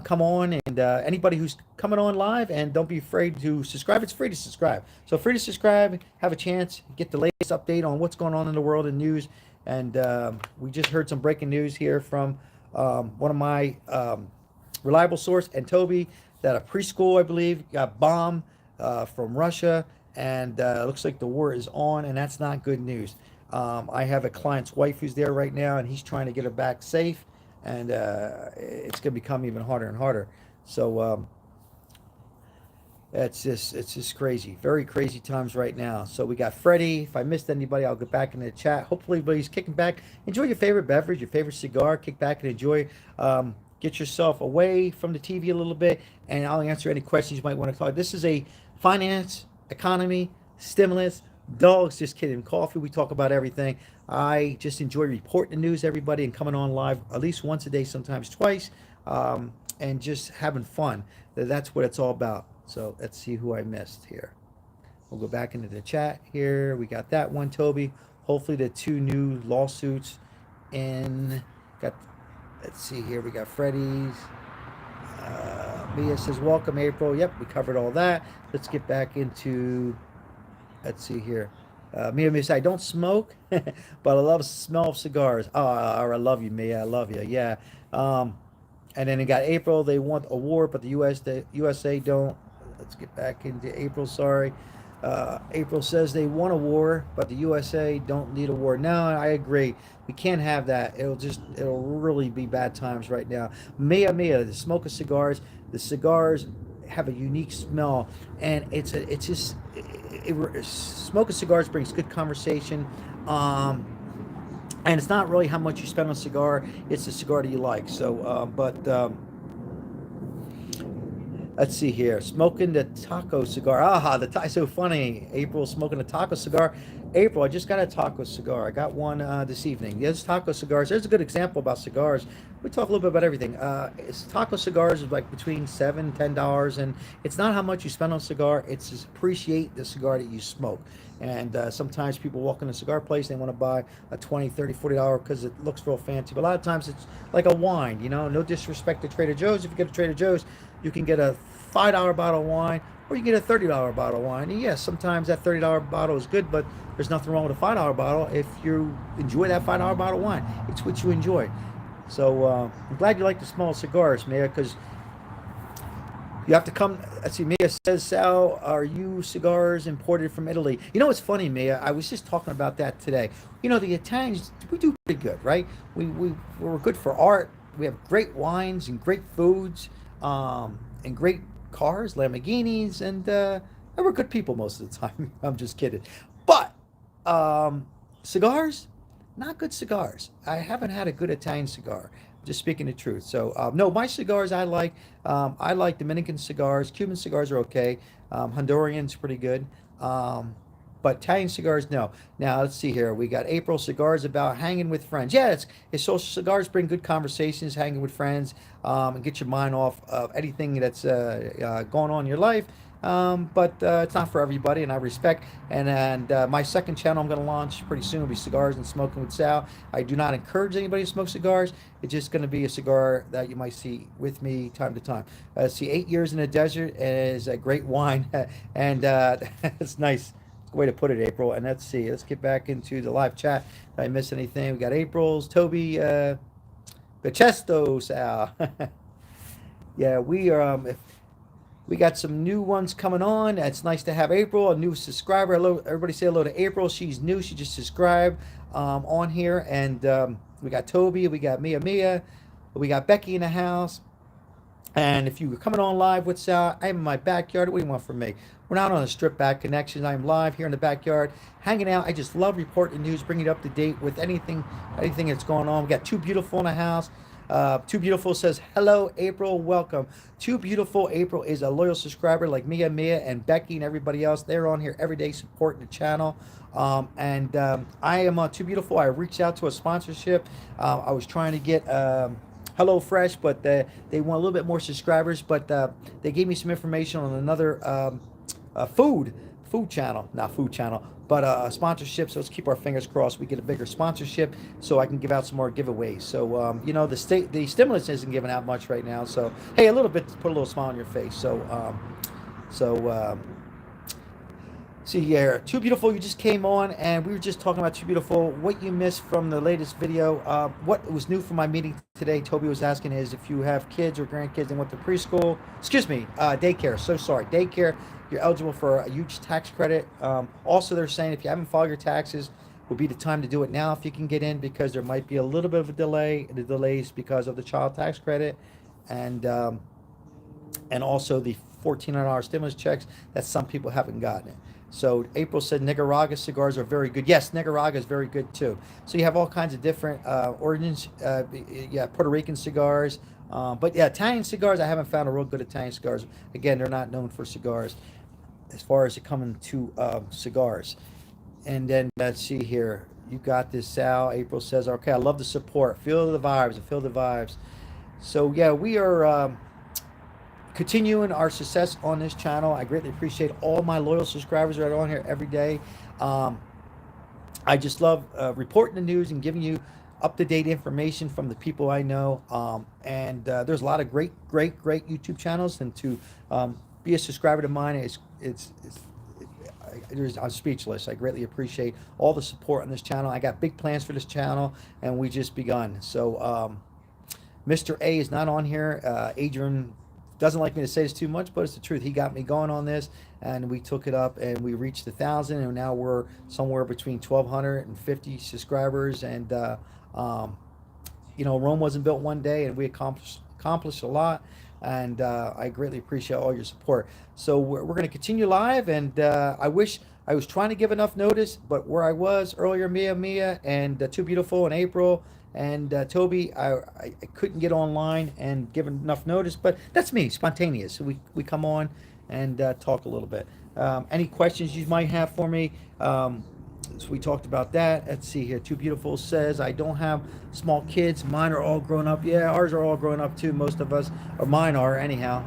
come on, and anybody who's coming on live, and don't be afraid to subscribe. It's free to subscribe. So free to subscribe, have a chance, get the latest update on what's going on in the world and news. And we just heard some breaking news here from one of my reliable source, and Toby, that a preschool, I believe, got bombed from Russia, and looks like the war is on, and that's not good news. I have a client's wife who's there right now, and he's trying to get her back safe, and it's going to become even harder and harder. So it's just crazy, very crazy times right now. So we got Freddie. If I missed anybody, I'll get back in the chat. Hopefully everybody's kicking back. Enjoy your favorite beverage, your favorite cigar. Kick back and enjoy. Get yourself away from the TV a little bit, and I'll answer any questions you might want to talk. This is a finance, economy, stimulus, dogs, just kidding, coffee. We talk about everything. I just enjoy reporting the news, everybody, and coming on live at least once a day, sometimes twice. and just having fun. That's what it's all about. So let's see who I missed here. We'll go back into the chat here. We got that one, Toby. Hopefully the two new lawsuits in got. Let's see here. We got Freddie's. Mia says, welcome, April. Yep, we covered all that. Let's get back into, let's see here. Mia says, I don't smoke, but I love the smell of cigars. Oh, I love you, Mia. I love you. Yeah. Um, and then you got April. They want a war, but the USA don't. Let's get back into April. Sorry. April says they want a war, but the USA don't need a war. No, I agree. We can't have that. It'll really be bad times right now. Mia, the smoke of cigars. The cigars have a unique smell, and smoke of cigars brings good conversation. And it's not really how much you spend on a cigar; it's the cigar that you like. So, let's see here. Smoking the taco cigar. So funny. April smoking a taco cigar. April, I just got a taco cigar. I got one this evening. There's taco cigars. There's a good example about cigars. We talk a little bit about everything. It's taco cigars is like between $7 and $10, and it's not how much you spend on a cigar. It's just appreciate the cigar that you smoke. And sometimes people walk in a cigar place, they want to buy a $20, $30, $40 because it looks real fancy. But a lot of times it's like a wine, No disrespect to Trader Joe's. If you get a Trader Joe's, you can get a $5 bottle of wine, or you get a $30 bottle of wine. And yes, sometimes that $30 bottle is good, but there's nothing wrong with a $5 bottle if you enjoy that $5 bottle of wine. It's what you enjoy. So I'm glad you like the smell of cigars, Mia, because you have to come. Let's see, Mia says, Sal, are you cigars imported from Italy? You know what's funny, Mia? I was just talking about that today. The Italians, we do pretty good, right? We're good for art. We have great wines and great foods, and great cars, Lamborghinis, and we're good people most of the time. I'm just kidding. But cigars, not good cigars. I haven't had a good Italian cigar. Just speaking the truth. So no, my cigars I like Dominican cigars. Cuban cigars are okay. Honduran's pretty good. But Italian cigars, no. Now let's see here. We got April cigars about hanging with friends. Yeah, it's social cigars bring good conversations, hanging with friends, and get your mind off of anything that's going on in your life. But it's not for everybody, and I respect. And my second channel I'm going to launch pretty soon will be Cigars and Smoking with Sal. I do not encourage anybody to smoke cigars. It's just going to be a cigar that you might see with me time to time. See, 8 Years in the Desert is a great wine, and it's nice way to put it, April. And let's see. Let's get back into the live chat. Did I miss anything? We got April's, Toby, Bachesto, Sal. Yeah, we are. If we got some new ones coming on. It's nice to have April, a new subscriber. Hello, everybody say hello to April. She's new. She just subscribed on here. And we got Toby. We got Mia. We got Becky in the house. And if you were coming on live with Sal, I'm in my backyard. What do you want from me? We're not on a strip back connection. I'm live here in the backyard, hanging out. I just love reporting news, bringing it up to date with anything that's going on. We got Too Beautiful in the house. Too Beautiful says, hello, April, welcome. Too Beautiful, April is a loyal subscriber like Mia, and Becky, and everybody else. They're on here every day supporting the channel. I am Too Beautiful. I reached out to a sponsorship. I was trying to get Hello Fresh, but they want a little bit more subscribers. But they gave me some information on another food channel, not food channel, but a sponsorship. So let's keep our fingers crossed we get a bigger sponsorship so I can give out some more giveaways. So the stimulus isn't giving out much right now. So hey, a little bit to put a little smile on your face. See here, Too Beautiful, you just came on, and we were just talking about Too Beautiful. What you missed from the latest video, what was new from my meeting today, Toby was asking, is if you have kids or grandkids and went to preschool, daycare, so sorry, daycare, you're eligible for a huge tax credit. Also, they're saying if you haven't filed your taxes, would be the time to do it now if you can get in, because there might be a little bit of a delay. The delays because of the child tax credit, and also the $1,400 stimulus checks that some people haven't gotten it. So April said Nicaragua cigars are very good. Yes, Nicaragua is very good too. So you have all kinds of different origins. Puerto Rican cigars. But yeah, Italian cigars, I haven't found a real good Italian cigars. Again, they're not known for cigars as far as it coming to cigars. And then let's see here. You got this, Sal. April says, okay, I love the support. Feel the vibes. I feel the vibes. So yeah, we are continuing our success on this channel. I greatly appreciate all my loyal subscribers that are on here every day. Um, I just love reporting the news and giving you up-to-date information from the people I know. And there's a lot of great YouTube channels, and to be a subscriber to mine, I'm speechless. I greatly appreciate all the support on this channel. I got big plans for this channel, and we just begun. So Mr. A is not on here. Adrian doesn't like me to say this too much, but it's the truth. He got me going on this, and we took it up, and we reached 1,000, and now we're somewhere between 1,250 subscribers. And Rome wasn't built one day, and we accomplished a lot. And I greatly appreciate all your support. So we're going to continue live, and I wish I was trying to give enough notice, but where I was earlier, Mia, and Too Beautiful, and April, and Toby, I couldn't get online and give enough notice, but that's me, spontaneous. So we come on and talk a little bit. Any questions you might have for me? So we talked about that. Let's see here. Too Beautiful says, I don't have small kids. Mine are all grown up. Yeah, ours are all grown up too. Most of us, or mine are anyhow.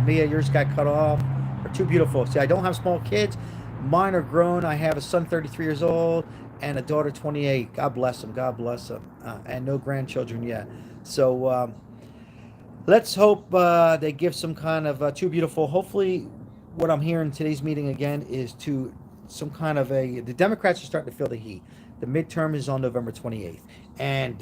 Mia, yours got cut off. Or Too Beautiful. See, I don't have small kids. Mine are grown. I have a son 33 years old and a daughter 28. God bless them. God bless them. And no grandchildren yet. So let's hope they give some kind of Too Beautiful. Hopefully what I'm hearing today's meeting again is to some kind of the Democrats are starting to feel the heat. The midterm is on November 28th. And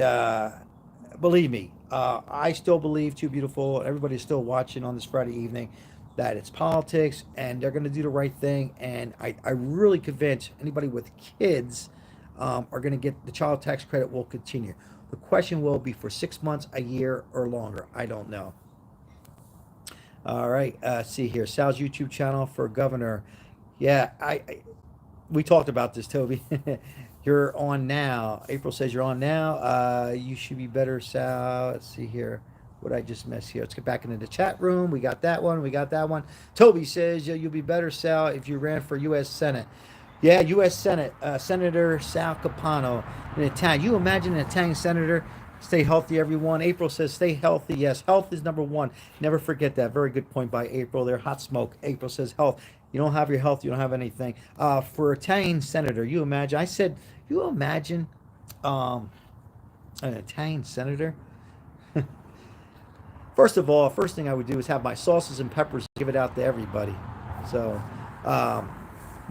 believe me, I still believe Too Beautiful, everybody's still watching on this Friday evening, that it's politics and they're going to do the right thing. And I really convinced anybody with kids are going to get the child tax credit will continue. The question will be for 6 months, a year, or longer. I don't know. All right, see here, Sal's YouTube channel for governor. Yeah, we talked about this, Toby. You're on now. April says you're on now. You should be better, Sal. Let's see here. What I just missed here. Let's get back into the chat room. We got that one. We got that one. Toby says you'll be better, Sal, if you ran for U.S. Senate. Yeah, U.S. Senate. Senator Sal Capano, an Italian. You imagine an Italian senator? Stay healthy, everyone. April says stay healthy. Yes, health is number one. Never forget that. Very good point by April there. Hot smoke. April says health. You don't have your health, you don't have anything. For Italian senator, you imagine, I said, you imagine an Italian senator? First of all, first thing I would do is have my sauces and peppers, give it out to everybody. So,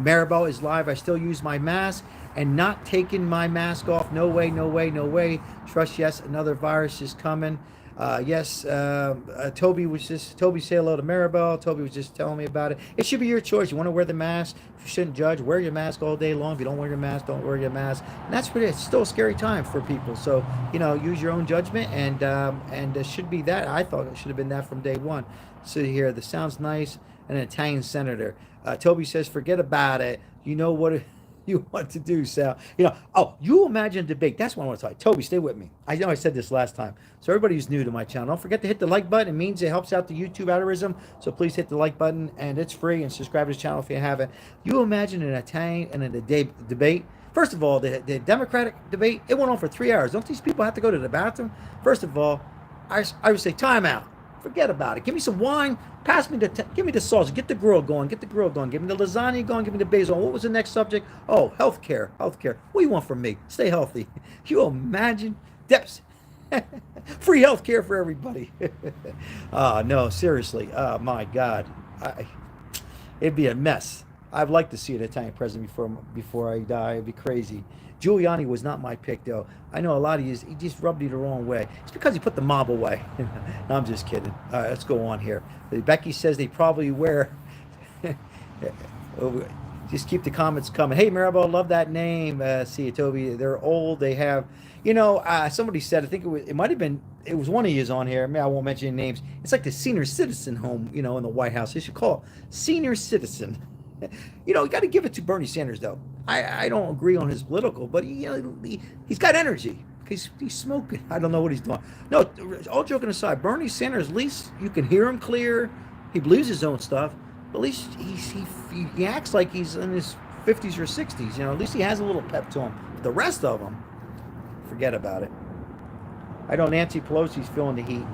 Maribel is live. I still use my mask and not taking my mask off. No way, no way, no way. Trust, yes, another virus is coming. Yes, Toby say hello to Maribel. Toby was just telling me about it. It should be your choice. You want to wear the mask, you shouldn't judge. Wear your mask all day long. If you don't wear your mask, don't wear your mask. And that's what it's still a scary time for people. So, use your own judgment, and it should be that. I thought it should have been that from day one. So here, this sounds nice. An Italian senator. Toby says, forget about it. You know what you want to do, Sal. You imagine a debate. That's what I want to talk. Toby, stay with me. I know I said this last time. So everybody who's new to my channel, don't forget to hit the like button. It means it helps out the YouTube algorithm. So please hit the like button, and it's free. And subscribe to the channel if you haven't. You imagine an Italian and a debate. First of all, the Democratic debate, it went on for 3 hours. Don't these people have to go to the bathroom? First of all, I would say time out. Forget about it. Give me some wine. Give me the sauce. Get the grill going. Get the grill going. Give me the lasagna going. Give me the basil. What was the next subject? Oh, healthcare. Healthcare. What do you want from me? Stay healthy. You imagine? Deps. Free healthcare for everybody. No, seriously. Oh, my God. It'd be a mess. I'd like to see an Italian president before I die. It'd be crazy. Giuliani was not my pick, though. I know a lot of you, he just rubbed you the wrong way. It's because he put the mob away. No, I'm just kidding. All right, let's go on here. Becky says they probably wear... Just keep the comments coming. Hey, Maribel, love that name. See you, Toby. They're old. They have... somebody said, I think it might have been... It was one of you on here. I won't mention any names. It's like the senior citizen home, in the White House. They should call it senior citizen. You got to give it to Bernie Sanders, though. I don't agree on his political, but he's got energy. He's smoking. I don't know what he's doing. No, all joking aside, Bernie Sanders, at least you can hear him clear. He believes his own stuff. But at least he acts like he's in his 50s or 60s. At least he has a little pep to him. But the rest of them, forget about it. I know Nancy Pelosi's feeling the heat.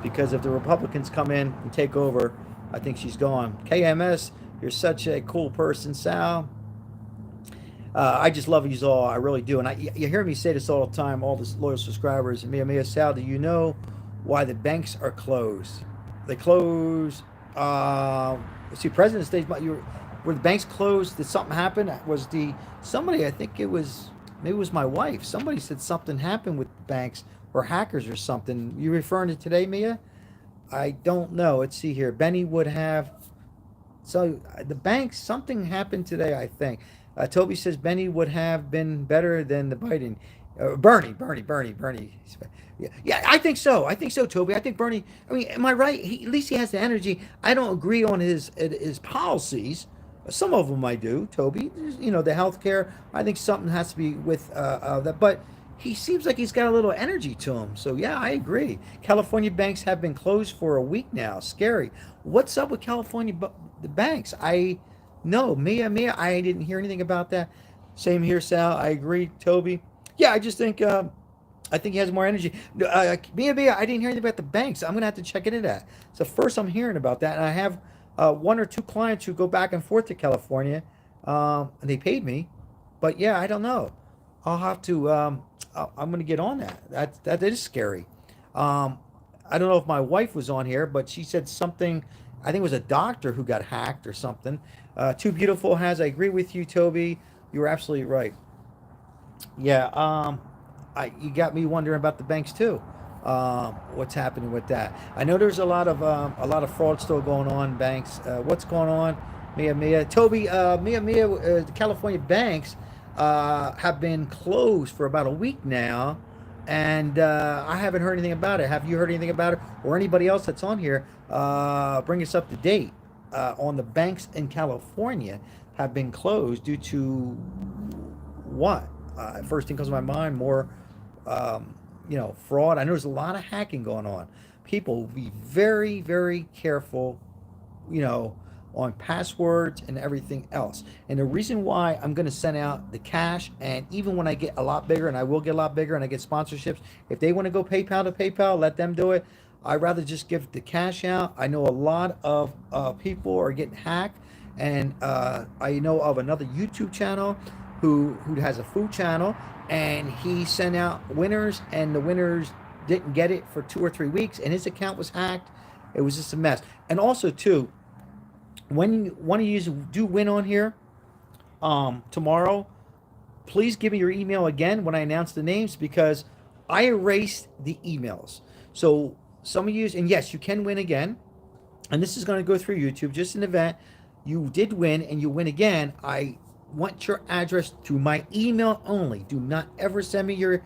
because if the Republicans come in and take over, I think she's gone. KMS, you're such a cool person, Sal. I just love you all. I really do. And you hear me say this all the time, all the loyal subscribers. And Mia Sal, do you know why the banks are closed? They close. See, President's Day, were the banks closed? Did something happen? Was somebody? I think it was, maybe it was my wife. Somebody said something happened with banks or hackers or something. You referring to today, Mia? I don't know. Let's see here. Benny would have. So the banks, something happened today, I think. Toby says Benny would have been better than the Biden. Bernie. Yeah, I think so. I think so, Toby. I think Bernie. I mean, am I right? At least he has the energy. I don't agree on his policies. Some of them I do, Toby. You know, the healthcare. I think something has to be with that. But he seems like he's got a little energy to him. So yeah, I agree. California banks have been closed for a week now. Scary. What's up with California the banks? No, Mia, I didn't hear anything about that. Same here, Sal. I agree, Toby. Yeah, I just think I think he has more energy. Mia, I didn't hear anything about the banks. I'm gonna have to check into that. It's the first I'm hearing about that, and I have one or two clients who go back and forth to California, and they paid me, but yeah, I don't know. I'll have to. I'm gonna get on that. That is scary. I don't know if my wife was on here, but she said something. I think it was a doctor who got hacked or something. Too Beautiful has. I agree with you, Toby. You were absolutely right. Yeah. You got me wondering about the banks too. What's happening with that? I know there's a lot of fraud still going on in banks. What's going on? Mia, Toby, Mia, the California banks have been closed for about a week now, and I haven't heard anything about it. Have you heard anything about it, or anybody else that's on here? Bring us up to date on the banks in California have been closed due to what? First thing comes to my mind, more fraud. I know there's a lot of hacking going on. People be very, very careful, you know, on passwords and everything else. And the reason why I'm going to send out the cash, and even when I get a lot bigger, and I will get a lot bigger, and I get sponsorships, if they want to go PayPal to PayPal, let them do it. I'd rather just give the cash out. I know a lot of people are getting hacked, and I know of another YouTube channel who has a food channel, and he sent out winners, and the winners didn't get it for 2 or 3 weeks, and his account was hacked. It was just a mess. And also too, when one of you do win on here tomorrow, please give me your email again when I announce the names, because I erased the emails. So some of you, and yes, you can win again, and this is going to go through YouTube, just an event. You did win and you win again. I want your address to my email only. Do not ever send me your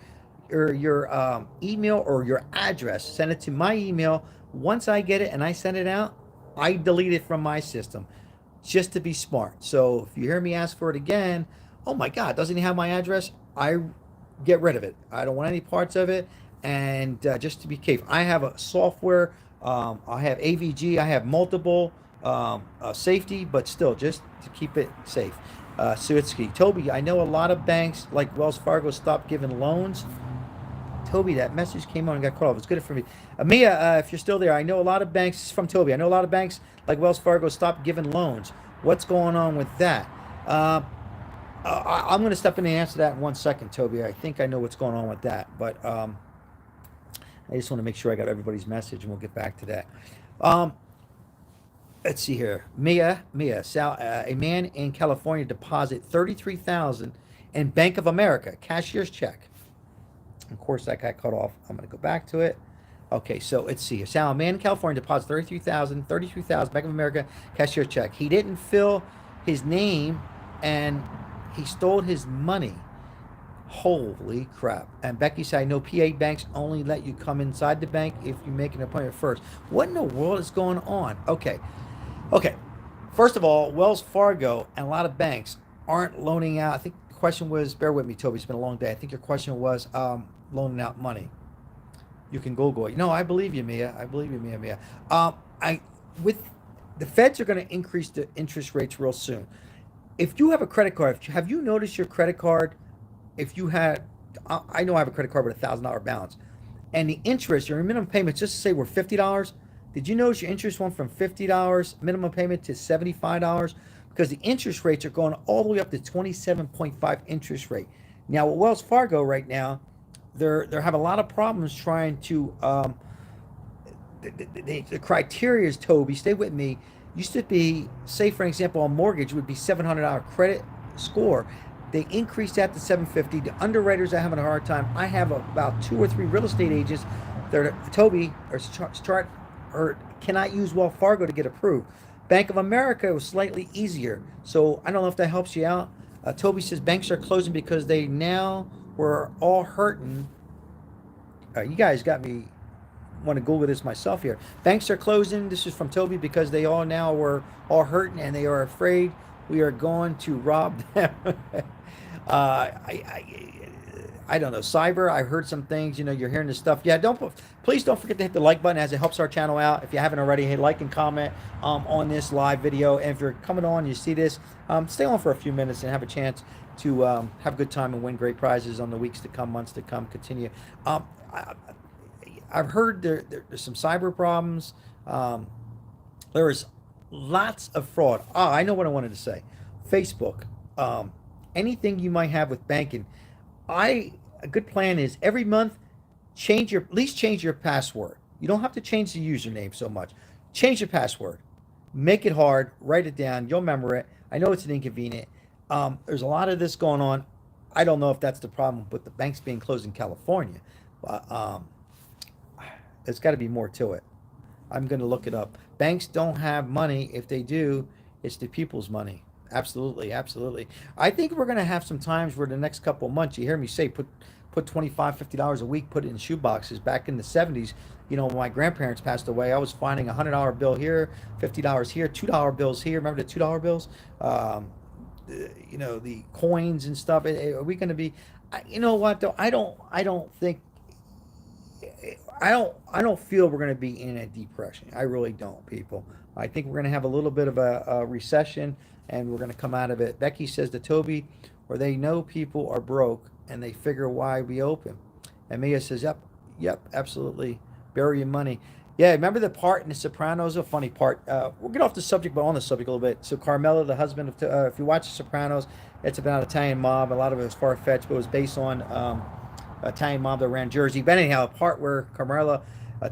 email or your address. Send it to my email. Once I get it and I send it out, I delete it from my system, just to be smart. So if you hear me ask for it again, oh my God, doesn't he have my address? I get rid of it. I don't want any parts of it. And just to be safe, I have a software. I have AVG. I have multiple safety, but still, just to keep it safe. Suitsky, Toby, I know a lot of banks like Wells Fargo stopped giving loans. Toby, that message came on and got cut off. It's good for me. Mia, if you're still there, I know a lot of banks, from Toby, I know a lot of banks like Wells Fargo stopped giving loans. What's going on with that? I'm going to step in and answer that in 1 second, Toby. I think I know what's going on with that, but I just want to make sure I got everybody's message, and we'll get back to that. Let's see here. Mia, Sal, a man in California deposit $33,000 in Bank of America cashier's check. Of course, that got cut off. I'm going to go back to it. Okay, so let's see. Sal, a man in California deposits $33,000 Bank of America cashier check. He didn't fill his name, and he stole his money. Holy crap. And Becky said, I know PA banks only let you come inside the bank if you make an appointment first. What in the world is going on? Okay. First of all, Wells Fargo and a lot of banks aren't loaning out. I think the question was, bear with me, Toby, it's been a long day. I think your question was loaning out money. You can Google it. No, I believe you, Mia. With the feds are going to increase the interest rates real soon. If you have a credit card, have you noticed your credit card? If you had, I know I have a credit card with $1,000 balance. and the interest, your minimum payment, just to say we're $50. Did you notice your interest went from $50 minimum payment to $75? Because the interest rates are going all the way up to 27.5 interest rate. Now with Wells Fargo right now, they're having a lot of problems trying to the criteria is, Toby, stay with me, used to be, say for example, a mortgage would be $700 credit score. They increased that to 750. The underwriters are having a hard time. I have about 2 or 3 real estate agents that are, Toby, or start or cannot use Wells Fargo to get approved. Bank of America was slightly easier. So I don't know if that helps you out. Toby says banks are closing because they now were all hurting. You guys got me want to Google this myself here. Banks are closing. This is from Toby because they all now were all hurting and they are afraid we are going to rob them. I don't know. Cyber, I heard some things. You know, you're hearing this stuff. Yeah, please don't forget to hit the like button as it helps our channel out. If you haven't already, hey, like and comment on this live video. And if you're coming on, you see this, stay on for a few minutes and have a chance to have a good time and win great prizes on the weeks to come, months to come. Continue. I've heard there's some cyber problems. There's lots of fraud. I know what I wanted to say. Facebook, anything you might have with banking. A good plan is every month at least change your password. You don't have to change the username so much. Change your password. Make it hard. Write it down. You'll remember it. I know it's an inconvenient. There's a lot of this going on. I don't know if that's the problem with the banks being closed in California. There's got to be more to it. I'm going to look it up. Banks don't have money. If they do, it's the people's money. Absolutely, absolutely. I think we're going to have some times where the next couple of months, you hear me say, put $25, $50 a week, put it in shoe boxes. Back in the 70s, you know, when my grandparents passed away, I was finding a $100 bill here, $50 here, $2 bills here. Remember the $2 bills? You know, the coins and stuff. Are we going to be? You know what though? I don't think. I don't feel we're going to be in a depression. I really don't, people. I think we're going to have a little bit of a recession, and we're going to come out of it. Becky says to Toby, or they know people are broke, and they figure why we open. And Mia says, yep, absolutely. Bury your money. Yeah, remember the part in The Sopranos? A funny part. We'll get off the subject, but on the subject a little bit. So Carmela, the husband of, if you watch The Sopranos, it's about an Italian mob. A lot of it was far-fetched, but it was based on Italian mob that ran Jersey. But anyhow, a part where Carmela,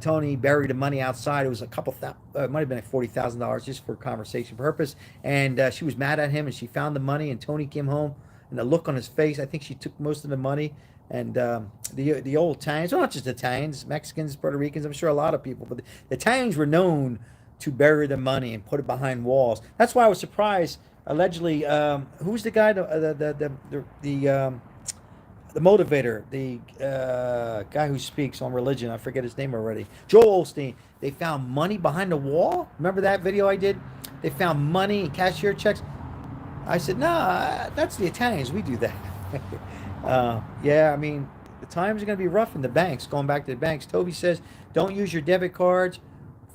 Tony buried the money outside. It was a couple it might have been like $40,000 just for conversation purpose. And she was mad at him, and she found the money. And Tony came home, and the look on his face, I think she took most of the money. And the old Italians, well, not just Italians, Mexicans, Puerto Ricans, I'm sure a lot of people, but the Italians were known to bury the money and put it behind walls. That's why I was surprised. Allegedly, who's the guy, the motivator, the guy who speaks on religion, I forget his name already, Joel Osteen. They found money behind the wall. Remember that video I did? They found money and cashier checks. I said, nah, that's the Italians. We do that. Yeah, I mean, the times are going to be rough in the banks. Going back to the banks, Toby says, don't use your debit cards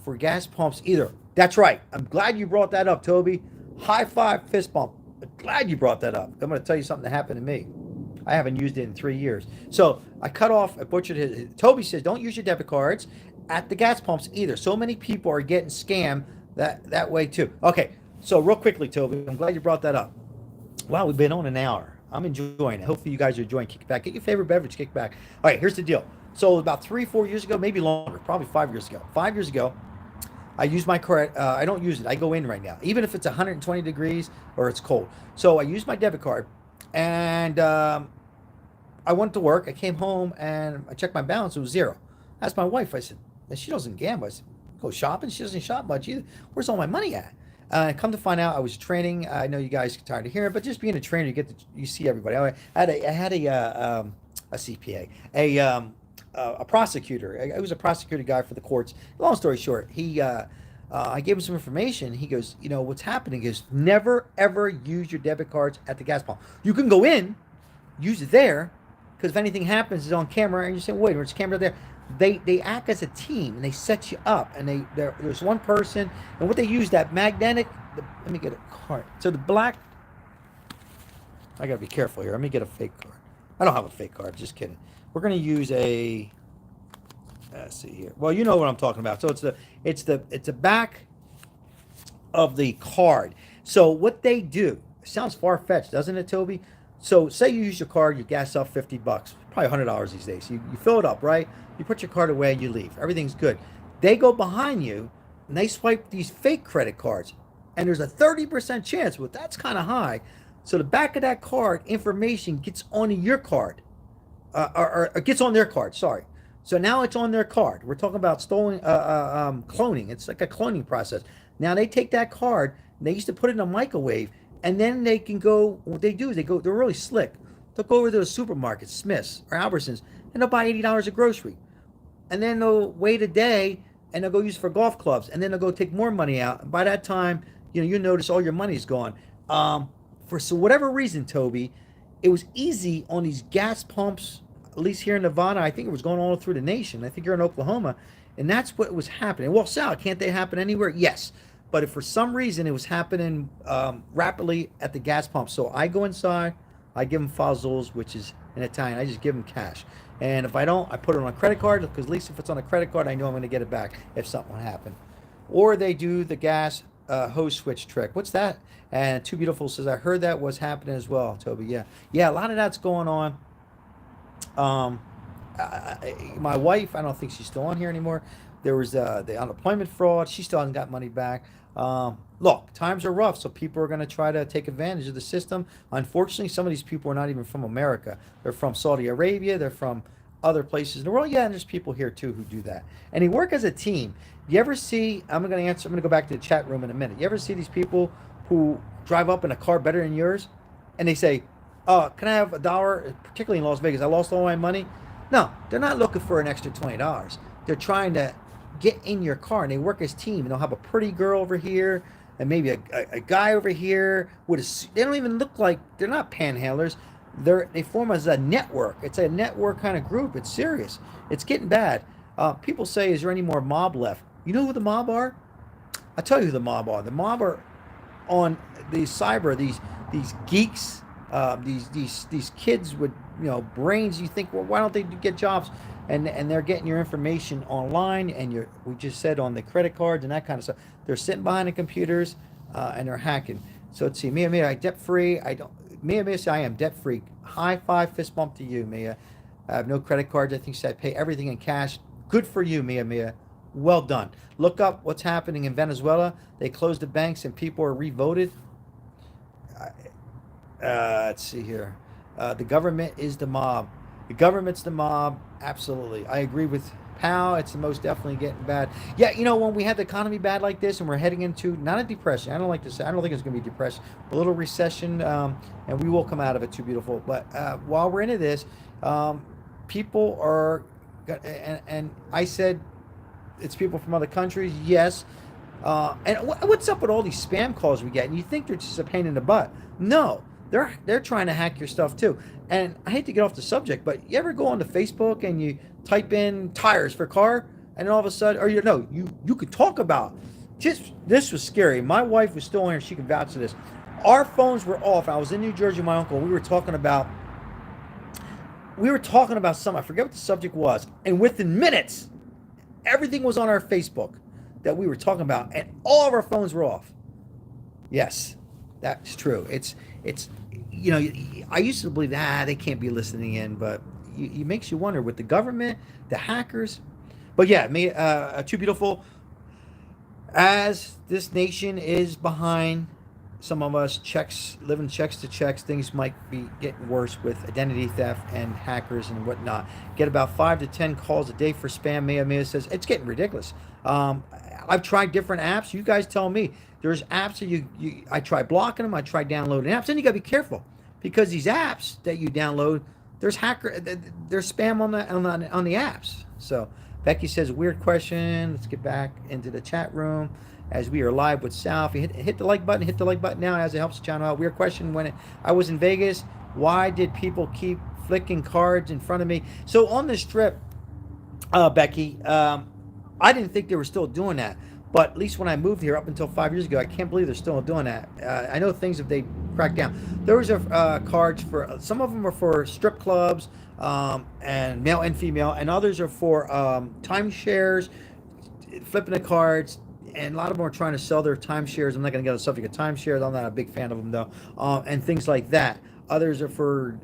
for gas pumps either. That's right. I'm glad you brought that up, Toby. High five, fist bump. I'm glad you brought that up. I'm going to tell you something that happened to me. I haven't used it in 3 years. So I butchered his. Toby says, don't use your debit cards at the gas pumps either. So many people are getting scammed that way too. Okay, so real quickly, Toby, I'm glad you brought that up. Wow, we've been on an hour. I'm enjoying it. Hopefully you guys are enjoying Kickback. Get your favorite beverage, Kickback. All right, here's the deal. So about 3-4 years ago, maybe longer, probably 5 years ago. 5 years ago, I use my credit. I don't use it. I go in right now, even if it's 120 degrees or it's cold. So I use my debit card, and I went to work. I came home and I checked my balance. It was zero. I asked my wife. I said, she doesn't gamble. I said, go shopping. She doesn't shop much either. Where's all my money at? Come to find out, I was training. I know you guys are tired of hearing it, but just being a trainer, you see everybody. I had a CPA, a prosecutor. I was a prosecutor guy for the courts. Long story short, I gave him some information. He goes, you know, what's happening is never ever use your debit cards at the gas pump. You can go in, use it there, because if anything happens, it's on camera, and you say, wait, there's a camera there. They act as a team, and they set you up, and there's one person, and what they use, that magnetic, let me get a card. So the black, I gotta be careful here. Let me get a fake card. I don't have a fake card, just kidding. We're gonna use a Let's see here. Well, you know what I'm talking about. So it's the back of the card. So what they do, it sounds far fetched, doesn't it, Toby? So say you use your card, you gas up $50, probably $100 these days. You fill it up, right? You put your card away, you leave. Everything's good. They go behind you and they swipe these fake credit cards, and there's a 30% chance. Well, that's kind of high. So the back of that card information gets onto your card, or gets on their card. Sorry. So now it's on their card. We're talking about stolen, cloning. It's like a cloning process. Now they take that card. They used to put it in a microwave, and then they can go. What they do is they go. They're really slick. They'll go over to the supermarket, Smith's or Albertsons, and they'll buy $80 of grocery, and then they'll wait a day and they'll go use it for golf clubs, and then they'll go take more money out. And by that time, you notice all your money's gone. For so whatever reason, Toby, it was easy on these gas pumps, at least here in Nevada. I think it was going all through the nation. I think you're in Oklahoma, and that's what was happening. Well, Sal, can't they happen anywhere? Yes, but if for some reason it was happening rapidly at the gas pump, so I go inside, I give them fazols, which is in Italian. I just give them cash, and if I don't, I put it on a credit card because at least if it's on a credit card, I know I'm going to get it back if something would happen. Or they do the gas hose switch trick. What's that? And Too Beautiful says, I heard that was happening as well, Toby. Yeah. Yeah, a lot of that's going on. Um, my wife, I don't think she's still on here anymore. There was the unemployment fraud. She still hasn't got money back. Look, times are rough, so people are going to try to take advantage of the system. Unfortunately, some of these people are not even from America. They're from Saudi Arabia. They're from other places in the world. Yeah, and there's people here too who do that. And they work as a team. You ever see? I'm going to answer. I'm going to go back to the chat room in a minute. You ever see these people who drive up in a car better than yours, and they say, can I have $1? Particularly in Las Vegas, I lost all my money. No, they're not looking for an extra $20. They're trying to get in your car, and they work as team. And they'll have a pretty girl over here, and maybe a guy over here with a. They don't even look like they're not panhandlers. They form as a network. It's a network kind of group. It's serious. It's getting bad. People say, "Is there any more mob left?" You know who the mob are? I'll tell you who the mob are. The mob are on the cyber. These geeks. These kids with brains. You think, well, why don't they get jobs? And they're getting your information online, and we just said on the credit cards and that kind of stuff. They're sitting behind the computers and they're hacking. So let's see, Mia, I debt free. I don't. Mia say I am debt free. High five, fist bump to you, Mia. I have no credit cards. I think she said pay everything in cash. Good for you, Mia. Well done. Look up what's happening in Venezuela. They closed the banks and people are revoted. Let's see here. The government is the mob. The government's the mob. Absolutely. I agree with Powell. It's most definitely getting bad. Yeah, when we have the economy bad like this and we're heading into not a depression. I don't like to say. I don't think it's going to be depression. A little recession, and we will come out of it. Too beautiful. But while we're into this, people are, and I said it's people from other countries. Yes. And what's up with all these spam calls we get? And you think they're just a pain in the butt. No. They're trying to hack your stuff too. And I hate to get off the subject, but you ever go onto Facebook and you type in tires for car, and then all of a sudden, or you could talk about this was scary. My wife was still on here, she can vouch for this. Our phones were off. I was in New Jersey with my uncle. We were talking about something. I forget what the subject was. And within minutes, everything was on our Facebook that we were talking about, and all of our phones were off. Yes, that's true. It's I used to believe they can't be listening in, but it makes you wonder with the government, the hackers. But yeah, Too Beautiful, as this nation is behind some of us, living checks to checks, things might be getting worse with identity theft and hackers and whatnot. Get about 5 to 10 calls a day for spam. Mia says it's getting ridiculous. I've tried different apps. You guys tell me. There's apps that I try blocking them. I try downloading apps. And you gotta be careful because these apps that you download, there's spam on the apps. So Becky says, weird question. Let's get back into the chat room as we are live with Sal. If you hit the like button, now as it helps the channel out. Weird question. When I was in Vegas, why did people keep flicking cards in front of me? So on this trip, Becky, I didn't think they were still doing that. But at least when I moved here up until 5 years ago, I can't believe they're still doing that. I know things they crack down. Those are cards for, some of them are for strip clubs, and male and female, and others are for timeshares, flipping the cards, and a lot of them are trying to sell their timeshares. I'm not going to get on the subject of timeshares. I'm not a big fan of them though, and things like that. Others are for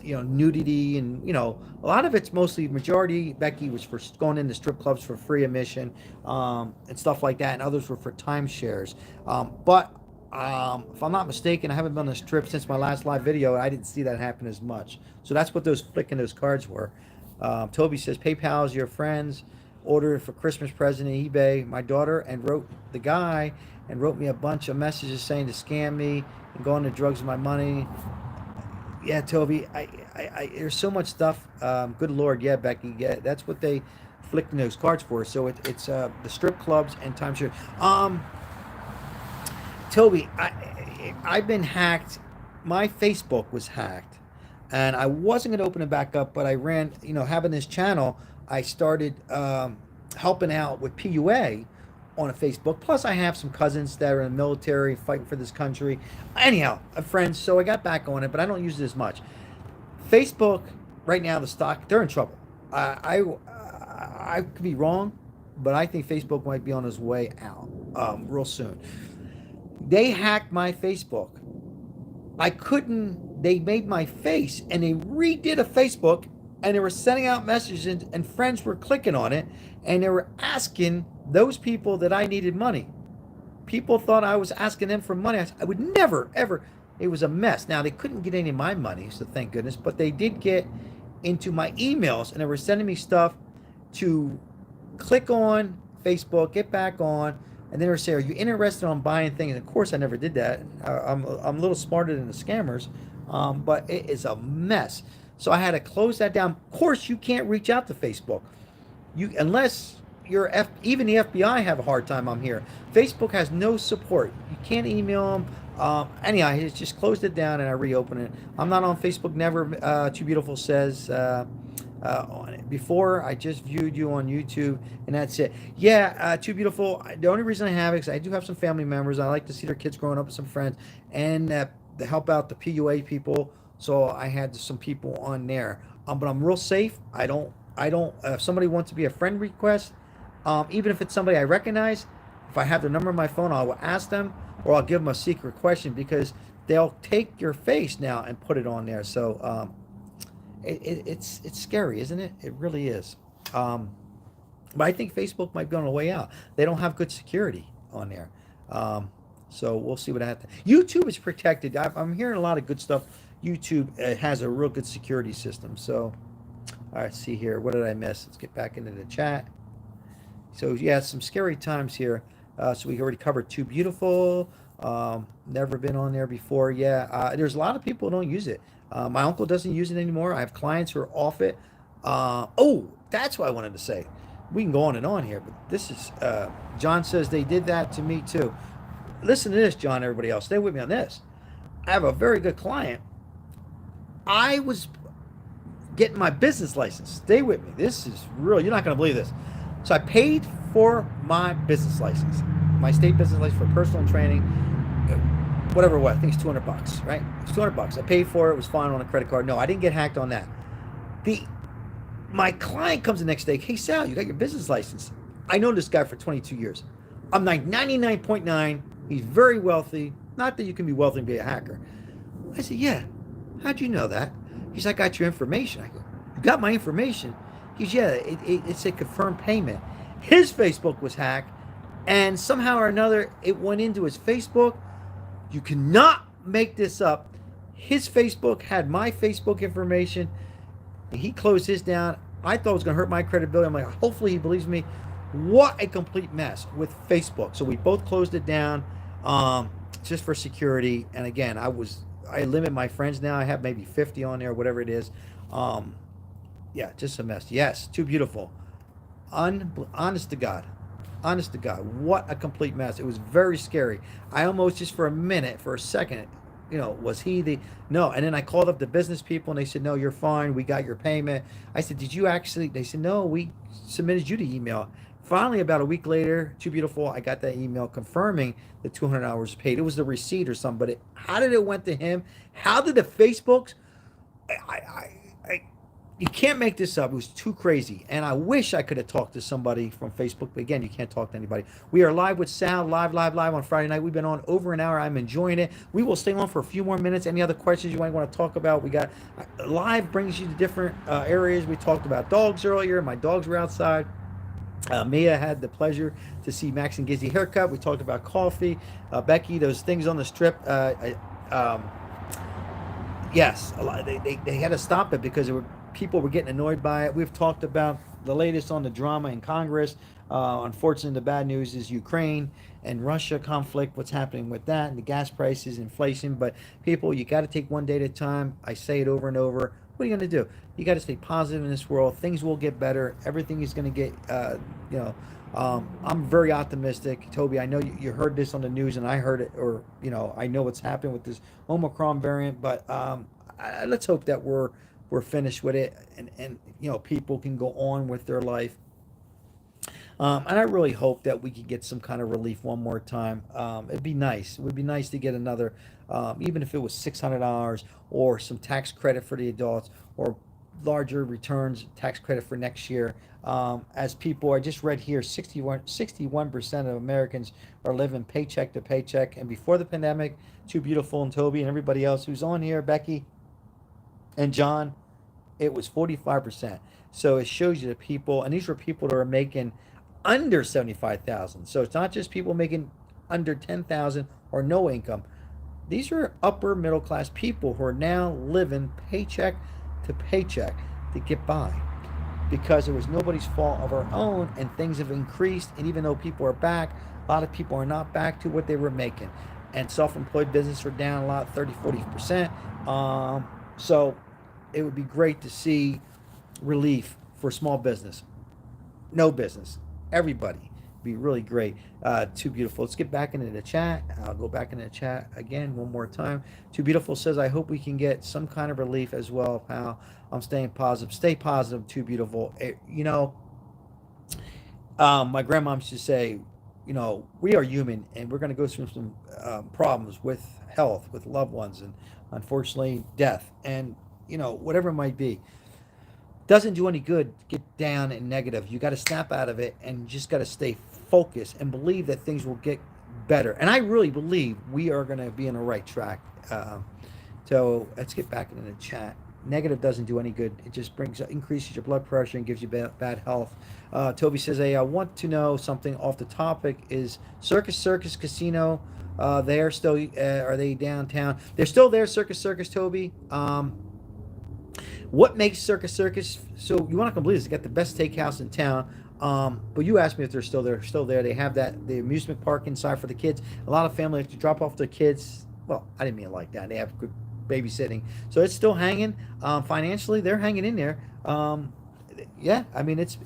nudity, and a lot of it's mostly, majority, Becky, was for going into strip clubs for free admission, and stuff like that, and others were for timeshares. But if I'm not mistaken, I haven't been on this trip since my last live video. I didn't see that happen as much. So that's what those flicking those cards were. Toby says PayPal's your friends ordered for Christmas present in eBay. My daughter and wrote the guy and wrote me a bunch of messages saying to scam me and go into drugs with my money. Yeah, Toby, there's so much stuff. Good Lord, yeah, Becky, yeah, that's what they flicking those cards for. So it's the strip clubs and timeshare. Toby, I've been hacked. My Facebook was hacked, and I wasn't going to open it back up, but I ran, having this channel, I started helping out with PUA on a Facebook. Plus, I have some cousins that are in the military fighting for this country. Anyhow, friends, so I got back on it, but I don't use it as much. Facebook, right now, the stock, they're in trouble. I could be wrong, but I think Facebook might be on his way out real soon. They hacked my Facebook. They made my face, and they redid a Facebook, and they were sending out messages, and friends were clicking on it, and they were asking those people that I needed money. People thought I was asking them for money. I would never, ever. It was a mess. Now, they couldn't get any of my money, so thank goodness, but they did get into my emails, and they were sending me stuff to click on Facebook, get back on, and then they were saying, are you interested on buying things? And of course, I never did that. I'm a little smarter than the scammers, but it is a mess. So I had to close that down. Of course, you can't reach out to Facebook. Unless you're even the FBI have a hard time. I'm here. Facebook has no support. You can't email them. Anyhow, I just closed it down and I reopened it. I'm not on Facebook. Never. Too Beautiful says on it. Before, I just viewed you on YouTube, and that's it. Yeah, Too Beautiful. The only reason I have it is I do have some family members. I like to see their kids growing up with some friends, and to help out the PUA people. So I had some people on there. But I'm real safe. I don't. If somebody wants to be a friend request, even if it's somebody I recognize, if I have their number on my phone, I will ask them, or I'll give them a secret question, because they'll take your face now and put it on there. So it's scary, isn't it? It really is. But I think Facebook might be on the way out. They don't have good security on there. So we'll see what happens. YouTube is protected. I'm hearing a lot of good stuff. YouTube has a real good security system. So, all right, see here. What did I miss? Let's get back into the chat. So, yeah, some scary times here. So we already covered Too Beautiful. Never been on there before. Yeah, there's a lot of people who don't use it. My uncle doesn't use it anymore. I have clients who are off it. Oh, that's what I wanted to say. We can go on and on here, but this is, John says they did that to me too. Listen to this, John, everybody else. Stay with me on this. I have a very good client. I was getting my business license. Stay with me. This is real. You're not going to believe this. So I paid for my business license, my state business license for personal training, whatever it was. I think it's $200, right? It's $200. I paid for it. It was fine on a credit card. No, I didn't get hacked on that. My client comes the next day. Hey, Sal, you got your business license. I know this guy for 22 years. I'm like 99.9. He's very wealthy. Not that you can be wealthy and be a hacker. I said, yeah. How'd you know that? He's like, I got your information. I go, you got my information? He's, yeah, it's a confirmed payment. His Facebook was hacked, and somehow or another, it went into his Facebook. You cannot make this up. His Facebook had my Facebook information. He closed his down. I thought it was going to hurt my credibility. I'm like, hopefully he believes me. What a complete mess with Facebook. So we both closed it down just for security. And again, I limit my friends now. I have maybe 50 on there, whatever it is. Yeah, just a mess. Yes, Too Beautiful. Honest to God. Honest to God. What a complete mess. It was very scary. I almost, just for a minute, for a second, was he the... No, and then I called up the business people, and they said, no, you're fine. We got your payment. I said, did you actually... They said, no, we submitted you the email. Finally, about a week later, too beautiful, I got that email confirming the 200 hours paid. It was the receipt or something, but how did it went to him? How did the Facebooks? I you can't make this up. It was too crazy. And I wish I could have talked to somebody from Facebook. But again, you can't talk to anybody. We are live with Sal, live on Friday night. We've been on over an hour. I'm enjoying it. We will stay on for a few more minutes. Any other questions you might want to talk about? We got live brings you to different areas. We talked about dogs earlier. My dogs were outside. Mia had the pleasure to see Max and Gizzy haircut. We talked about coffee. Becky, those things on the strip. Yes, a lot, they had to stop it because people were getting annoyed by it. We've talked about the latest on the drama in Congress. Unfortunately, the bad news is Ukraine and Russia conflict, what's happening with that, and the gas prices, inflation. But people, you got to take one day at a time. I say it over and over. What are you going to do? You got to stay positive in this world. Things will get better. Everything is going to get, you know, I'm very optimistic. Toby, I know you heard this on the news, and I heard it, or I know what's happening with this Omicron variant. But let's hope that we're finished with it, and people can go on with their life. And I really hope that we could get some kind of relief one more time. It'd be nice. It would be nice to get another, even if it was $600 or some tax credit for the adults or larger returns tax credit for next year. As people, I just read here, 61% of Americans are living paycheck to paycheck. And before the pandemic, Too Beautiful and Toby and everybody else who's on here, Becky and John, it was 45%. So it shows you that people, and these were people that are making under 75,000. So it's not just people making under 10,000 or no income. These are upper middle class people who are now living paycheck to paycheck to get by because it was nobody's fault of our own, and things have increased. And even though people are back, a lot of people are not back to what they were making, and self-employed business are down a lot, 30-40%. So it would be great to see relief for small business, no business, everybody. Be really great. Too Beautiful. Let's get back into the chat. I'll go back into the chat again one more time. Too Beautiful says, I hope we can get some kind of relief as well, pal. I'm staying positive. Stay positive, Too Beautiful. My grandma used to say, we are human, and we're going to go through some problems with health, with loved ones, and unfortunately death, and whatever it might be. Doesn't do any good to get down and negative. You got to snap out of it, and you just got to stay focused and believe that things will get better. And I really believe we are going to be on the right track. So let's get back into the chat. Negative doesn't do any good. It just increases your blood pressure and gives you bad health. Toby says, hey, I want to know something off the topic. Is Circus Casino there still? Are they downtown? They're still there, Circus, Toby. What makes Circus? So you want to believe this? They got the best steakhouse in town. But you asked me if they're still there. Still there. They have the amusement park inside for the kids. A lot of families have to drop off their kids. Well, I didn't mean it like that. They have good babysitting, so it's still hanging. Financially, they're hanging in there. Yeah, I mean it's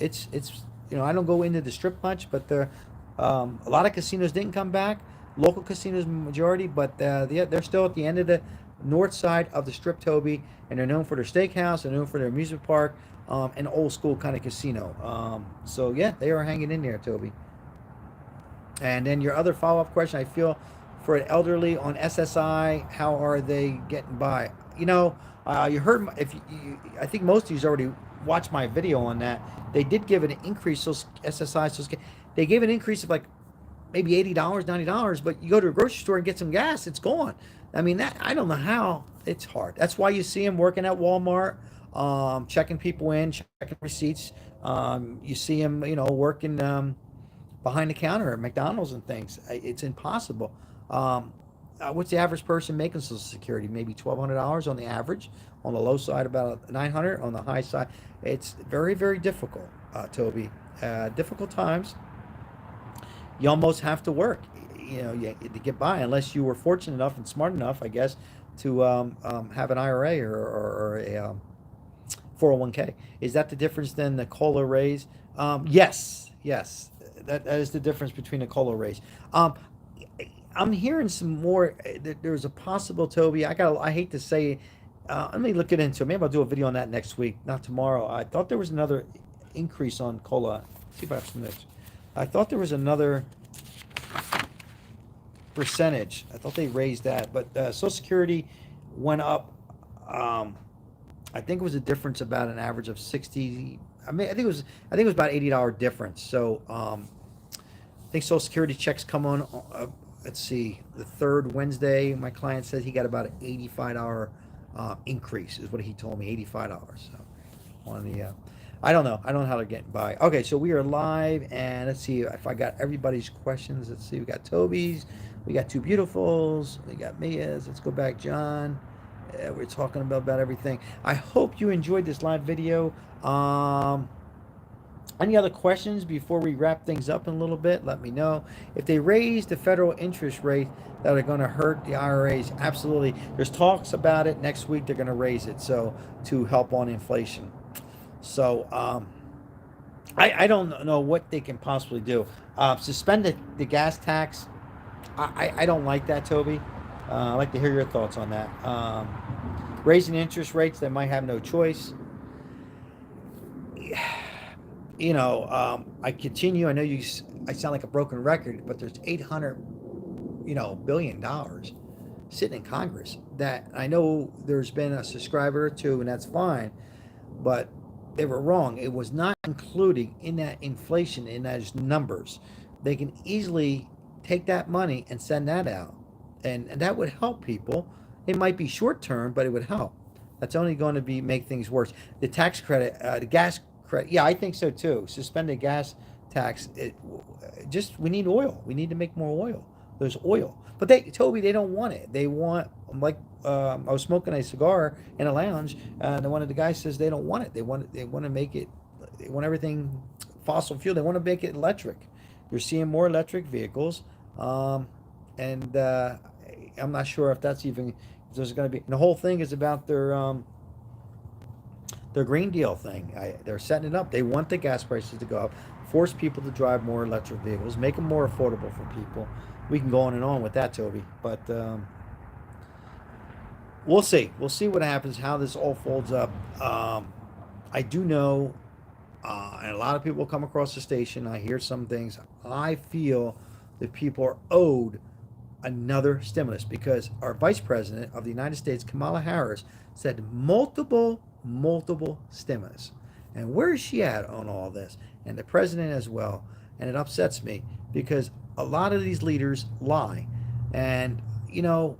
I don't go into the strip much, but a lot of casinos didn't come back. Local casinos majority, but they're still at the end of the north side of the strip, Toby, and they're known for their steakhouse, they're known for their amusement park, and old school kind of casino. So yeah, they are hanging in there, Toby. And then your other follow-up question, I feel for an elderly on SSI, how are they getting by? You heard, I think most of you already watched my video on that. They did give an increase, so SSI, so they gave an increase of like maybe $80, $90, but you go to a grocery store and get some gas, it's gone. I mean, that I don't know how. It's hard. That's why you see them working at Walmart, checking people in, checking receipts. You see them, working behind the counter at McDonald's and things. It's impossible. What's the average person making Social Security? Maybe $1,200 on the average. On the low side, about $900. On the high side, it's very, very difficult, Toby. Difficult times. You almost have to work, to get by, unless you were fortunate enough and smart enough, I guess, to have an IRA or a 401k. Is that the difference then, the COLA raise? Yes. That is the difference between a COLA raise. I'm hearing some more. There's a possible, Toby. I hate to say it. Let me look it into. Maybe I'll do a video on that next week, not tomorrow. I thought there was another increase on COLA. See if I have some notes. I thought there was another percentage. I thought they raised that, but Social Security went up. Um, I think it was a difference about an average of 60. I mean, I think it was about $80 difference. So I think Social Security checks come on. Let's see, the third Wednesday. My client said he got about an $85 increase, is what he told me. $85. So on the, I don't know. I don't know how they're getting by. Okay, so we are live, and let's see if I got everybody's questions. Let's see, we got Toby's, we got Two Beautifuls, we got Mia's. Let's go back, John. We're talking about everything. I hope you enjoyed this live video. Any other questions before we wrap things up in a little bit? Let me know. If they raise the federal interest rate, that are going to hurt the IRAs, absolutely. There's talks about it. Next week they're going to raise it, so to help on inflation. So I don't know what they can possibly do. Suspend the gas tax. I don't like that, Toby. I'd like to hear your thoughts on that. Raising interest rates, they might have no choice. You know, I continue. I know I sound like a broken record, but there's $800, billion sitting in Congress that I know there's been a subscriber or two, and that's fine, but they were wrong. It was not including in that inflation in those numbers. They can easily take that money and send that out, and that would help people. It might be short term, but it would help. That's only going to make things worse. The tax credit, the gas credit. Yeah, I think so too. Suspend the gas tax. We need oil. We need to make more oil. There's oil, but Toby, they don't want it. They want, like, I was smoking a cigar in a lounge, and one of the guys says they don't want it. They want to make it. They want everything fossil fuel. They want to make it electric. You're seeing more electric vehicles, and I'm not sure if that's even. If there's going to be. And the whole thing is about their Green Deal thing. They're setting it up. They want the gas prices to go up, force people to drive more electric vehicles, make them more affordable for people. We can go on and on with that, Toby. But we'll see. We'll see what happens, how this all folds up. I do know, and a lot of people come across the station. I hear some things. I feel that people are owed another stimulus because our Vice President of the United States, Kamala Harris, said multiple stimulus. And where is she at on all this? And the president as well. And it upsets me because a lot of these leaders lie. And, you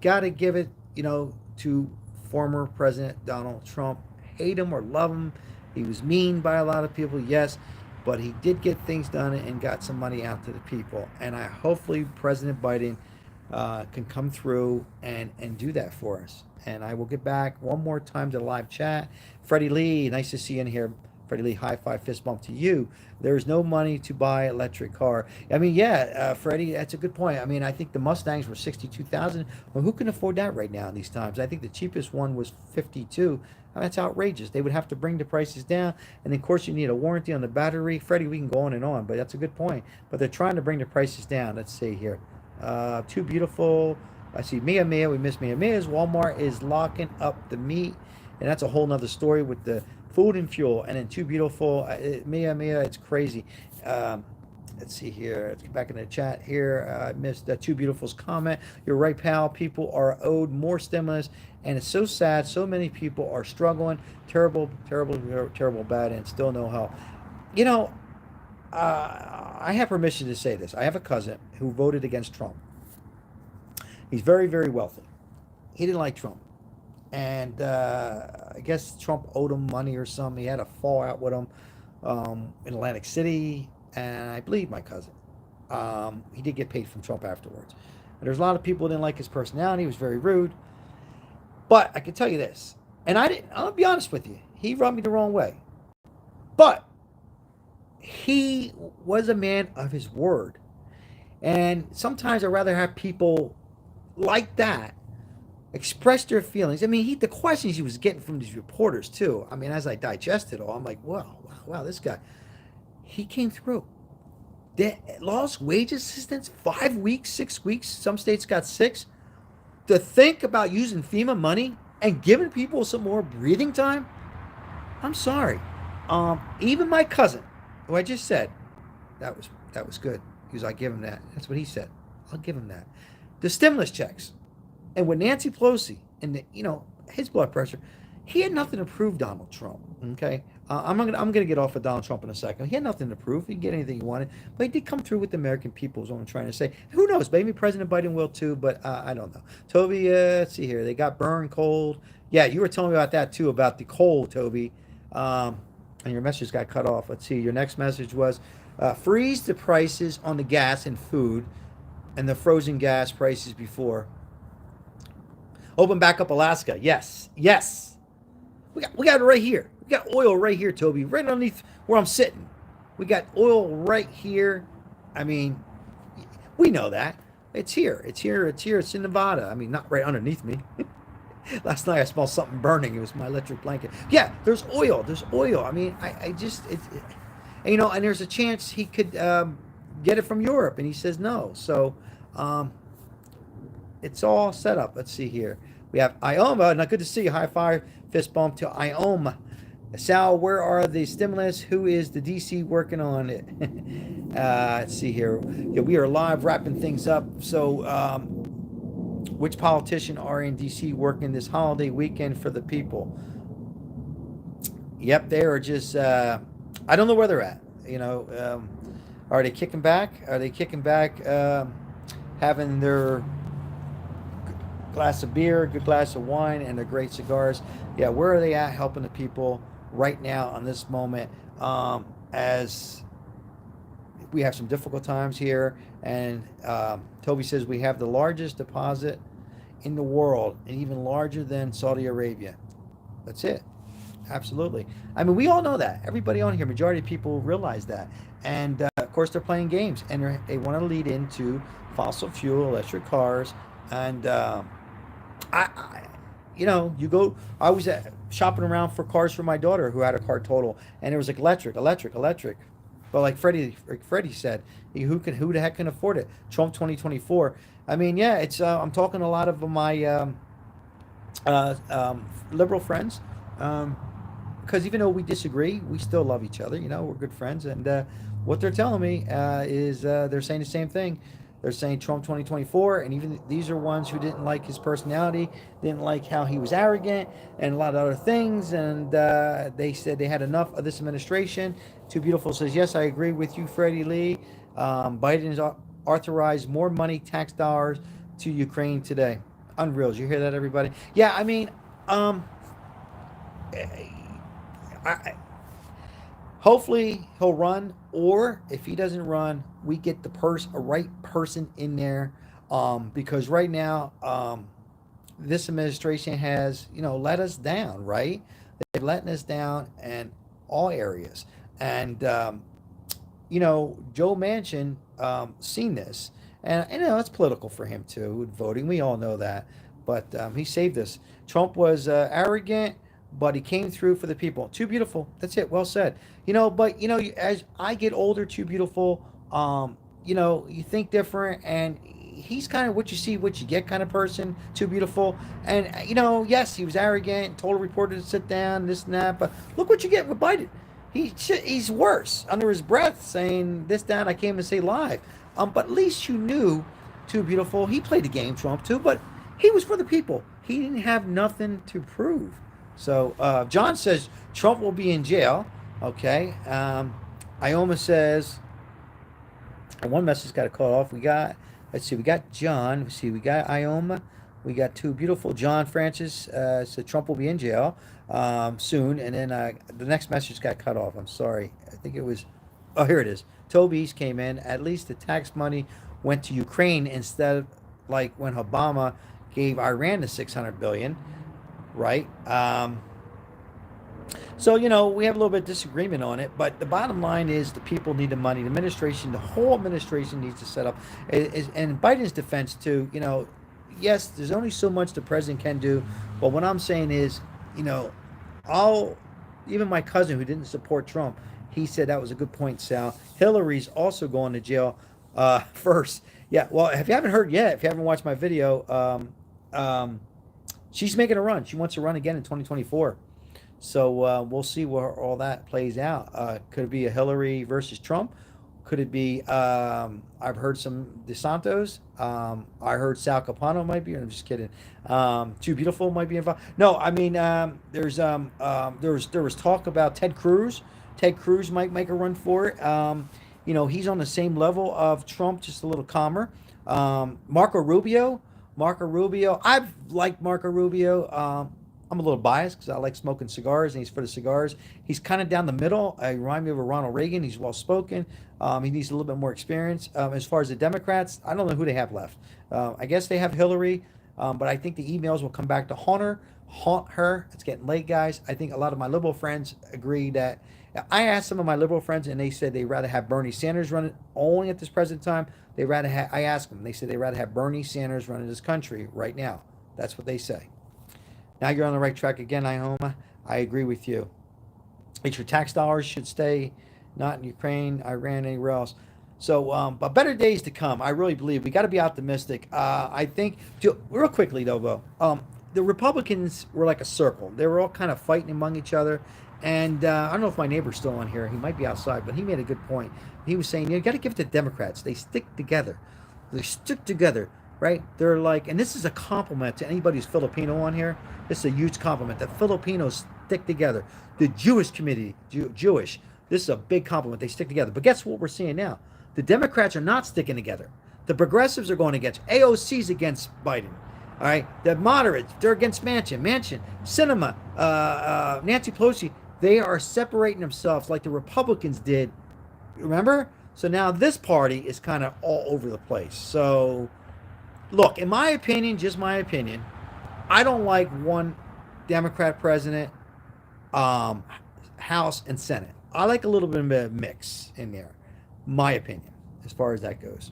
got to give it, to former President Donald Trump. Hate him or love him. He was mean by a lot of people, yes. But he did get things done and got some money out to the people. And hopefully President Biden can come through and do that for us. And I will get back one more time to the live chat. Freddie Lee, nice to see you in here. Freddie Lee, high five, fist bump to you. There's no money to buy an electric car. I mean, yeah, Freddie, that's a good point. I mean, I think the Mustangs were $62,000. Well, who can afford that right now in these times? I think the cheapest one was $52,000. That's outrageous. They would have to bring the prices down. And of course, you need a warranty on the battery. Freddie, we can go on and on, but that's a good point. But they're trying to bring the prices down. Let's see here. Too Beautiful. I see Mia. We miss Mia. Walmart is locking up the meat. And that's a whole nother story with the food and fuel. And then Too Beautiful. Mia, it's crazy. Let's see here. Let's get back in the chat here. I missed Too Beautiful's comment. You're right, pal. People are owed more stimulus. And it's so sad. So many people are struggling. Terrible, bad, and still no help. I have permission to say this. I have a cousin who voted against Trump. He's very, very wealthy. He didn't like Trump. And I guess Trump owed him money or something. He had a fallout with him in Atlantic City. And I believe my cousin. He did get paid from Trump afterwards. And there's a lot of people who didn't like his personality. He was very rude. But I can tell you this. And I'll be honest with you. He rubbed me the wrong way. But he was a man of his word. And sometimes I'd rather have people like that express their feelings. I mean, the questions he was getting from these reporters too. I mean, as I digested all, I'm like, wow, this guy, he came through. The lost wage assistance, 5 weeks, 6 weeks. Some states got 6. To think about using FEMA money and giving people some more breathing time, I'm sorry. Even my cousin, What I just said, that was good. He was, I give him that. That's what he said. I'll give him that. The stimulus checks, and with Nancy Pelosi and his blood pressure, he had nothing to prove Donald Trump. Okay, I'm gonna get off of Donald Trump in a second. He had nothing to prove. He can get anything he wanted, but he did come through with the American people. Is what I'm trying to say. Who knows? Maybe President Biden will too, but I don't know. Toby, let's see here. They got burned cold. Yeah, you were telling me about that too, about the coal, Toby. Um, and your message got cut off. Let's see. Your next message was freeze the prices on the gas and food and the frozen gas prices before. Open back up Alaska. Yes. Yes. We got it right here. We got oil right here, Toby, right underneath where I'm sitting. We got oil right here. I mean, we know that. It's here. It's here. It's here. It's in Nevada. I mean, not right underneath me. Last night I smelled something burning. It was my electric blanket. Yeah, there's oil. There's oil. I mean, I just, and there's a chance he could get it from Europe, and he says no. So um, it's all set up. Let's see here. We have Ioma. Now, good to see you. High five, fist bump to Ioma. Sal, where are the stimulus? Who is the DC working on it? Let's see here. Yeah, we are live wrapping things up. So, which politician are in DC working this holiday weekend for the people? Yep, they are just. I don't know where they're at. Are they kicking back? Are they kicking back? Having their glass of beer, good glass of wine, and their great cigars. Yeah, where are they at helping the people right now on this moment? As we have some difficult times here, and Toby says we have the largest deposit in the world, and even larger than Saudi Arabia. That's it. Absolutely. I mean, we all know that. Everybody on here, majority of people realize that. And of course, they're playing games, and they want to lead into fossil fuel, electric cars, and I you go. I was shopping around for cars for my daughter who had a car total, and it was like electric, electric, electric. But like Freddie said, who the heck can afford it? Trump 2024. I mean, yeah, it's. I'm talking to a lot of my liberal friends. Because even though we disagree, we still love each other. We're good friends, and what they're telling me is they're saying the same thing. They're saying Trump 2024, and even these are ones who didn't like his personality, didn't like how he was arrogant, and a lot of other things. And they said they had enough of this administration. Too Beautiful says, yes, I agree with you, Freddie Lee. Biden has authorized more money, tax dollars, to Ukraine today. Unreal. Did you hear that, everybody? Yeah, I mean, I, hopefully he'll run, or if he doesn't run, we get a right person in there, because right now this administration has let us down. Right, they're letting us down in all areas, and Joe Manchin seen this, and it's political for him too with voting. We all know that, but he saved us. Trump was arrogant, but he came through for the people. Too Beautiful. That's it. Well said. But as I get older, Too Beautiful, you think different, and he's kind of what you see, what you get kind of person. Too Beautiful, and yes, he was arrogant, told a reporter to sit down, this and that. But look what you get with Biden. He's worse under his breath, saying this, that. I can't even say live. But at least you knew, Too Beautiful. He played the game, Trump too, but he was for the people. He didn't have nothing to prove. So John says Trump will be in jail. Okay. Ioma says, and one message got to cut off. We got John. Let's see, we got Ioma. We got Too Beautiful. John Francis said Trump will be in jail soon. And then the next message got cut off. I'm sorry. I think it was, oh, here it is. Toby's came in. At least the tax money went to Ukraine instead of like when Obama gave Iran the $600 billion. Right? So, we have a little bit of disagreement on it, but the bottom line is the people need the money. The administration, the whole administration needs to set up. And Biden's defense, too, yes, there's only so much the president can do, but what I'm saying is, even my cousin who didn't support Trump, he said that was a good point, Sal. Hillary's also going to jail first. Yeah, well, if you haven't heard yet, if you haven't watched my video, she's making a run. She wants to run again in 2024. So we'll see where all that plays out. Could it be a Hillary versus Trump? Could it be? I've heard some DeSantos. I heard Sal Capano might be. I'm just kidding. Too Beautiful might be involved. No, I mean there was talk about Ted Cruz. Ted Cruz might make a run for it. He's on the same level of Trump, just a little calmer. Marco Rubio. Marco Rubio. I've liked Marco Rubio. I'm a little biased because I like smoking cigars, and he's for the cigars. He's kind of down the middle. I remind me of a Ronald Reagan. He's well spoken. He needs a little bit more experience. As far as the Democrats, I don't know who they have left. I guess they have Hillary, but I think the emails will come back to haunt her. It's getting late, guys. I think a lot of my liberal friends agree that. I asked some of my liberal friends, and they said they'd rather have Bernie Sanders running only at this present time. They rather have. I asked them. They said they'd rather have Bernie Sanders running this country right now. That's what they say. Now you're on the right track again, Ioma. I agree with you. It's your tax dollars should stay, not in Ukraine, Iran, anywhere else. So, but better days to come. I really believe we got to be optimistic. I think, real quickly though, the Republicans were like a circle. They were all kind of fighting among each other. And I don't know if my neighbor's still on here. He might be outside, but he made a good point. He was saying, you got to give it to Democrats. They stick together. They stick together, right? They're like, and this is a compliment to anybody who's Filipino on here. This is a huge compliment. The Filipinos stick together. The Jewish community, Jewish, this is a big compliment. They stick together. But guess what we're seeing now? The Democrats are not sticking together. The progressives are going against. AOC's against Biden. All right. The moderates, they're against Manchin, Sinema, Nancy Pelosi. They are separating themselves like the Republicans did. Remember? So now this party is kind of all over the place. So, look, in my opinion, just my opinion, I don't like one Democrat president, House, and Senate. I like a little bit of a mix in there. My opinion, as far as that goes.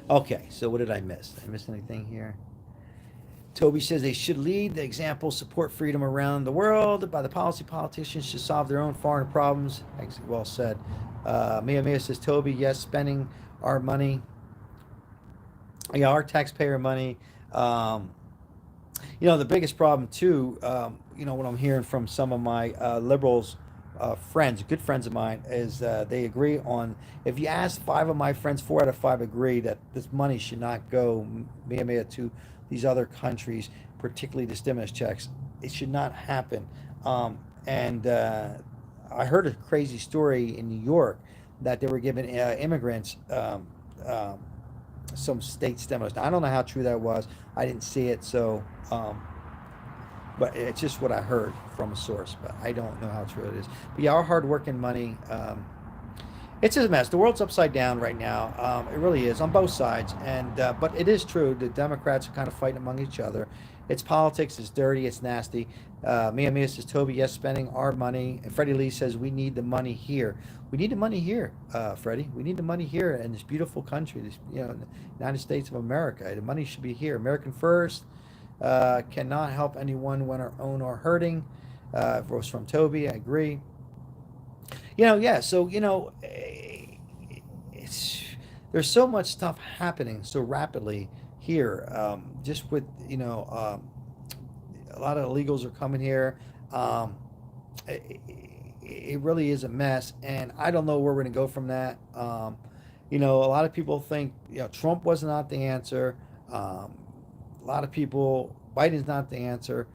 Okay, so what did I miss? Did I miss anything here? Toby says they should lead the example, support freedom around the world. By the policy, politicians should solve their own foreign problems. Well said. Mia says, Toby, yes, spending our money, yeah, our taxpayer money. The biggest problem too, what I'm hearing from some of my liberals friends, good friends of mine, is they agree on, if you ask 5 of my friends, 4 out of 5 agree that this money should not go to these other countries, particularly the stimulus checks. It should not happen. And I heard a crazy story in New York that they were giving immigrants some state stimulus. Now, I don't know how true that was. I didn't see it, so but it's just what I heard from a source. But I don't know how true it is. But yeah, our hard-working money, it's a mess. The world's upside down right now. It really is on both sides. And but it is true. The Democrats are kind of fighting among each other. It's politics. It's dirty. It's nasty. Mia says, Toby, yes, spending our money. And Freddie Lee says, we need the money here. We need the money here, Freddie. We need the money here in this beautiful country, this United States of America. The money should be here. American first. Cannot help anyone when our own are hurting. Was from Toby. I agree. So it's there's so much stuff happening so rapidly here. Just with a lot of illegals are coming here. It really is a mess, and I don't know where we're going to go from that. A lot of people think Trump was not the answer. A lot of people, Biden's not the answer,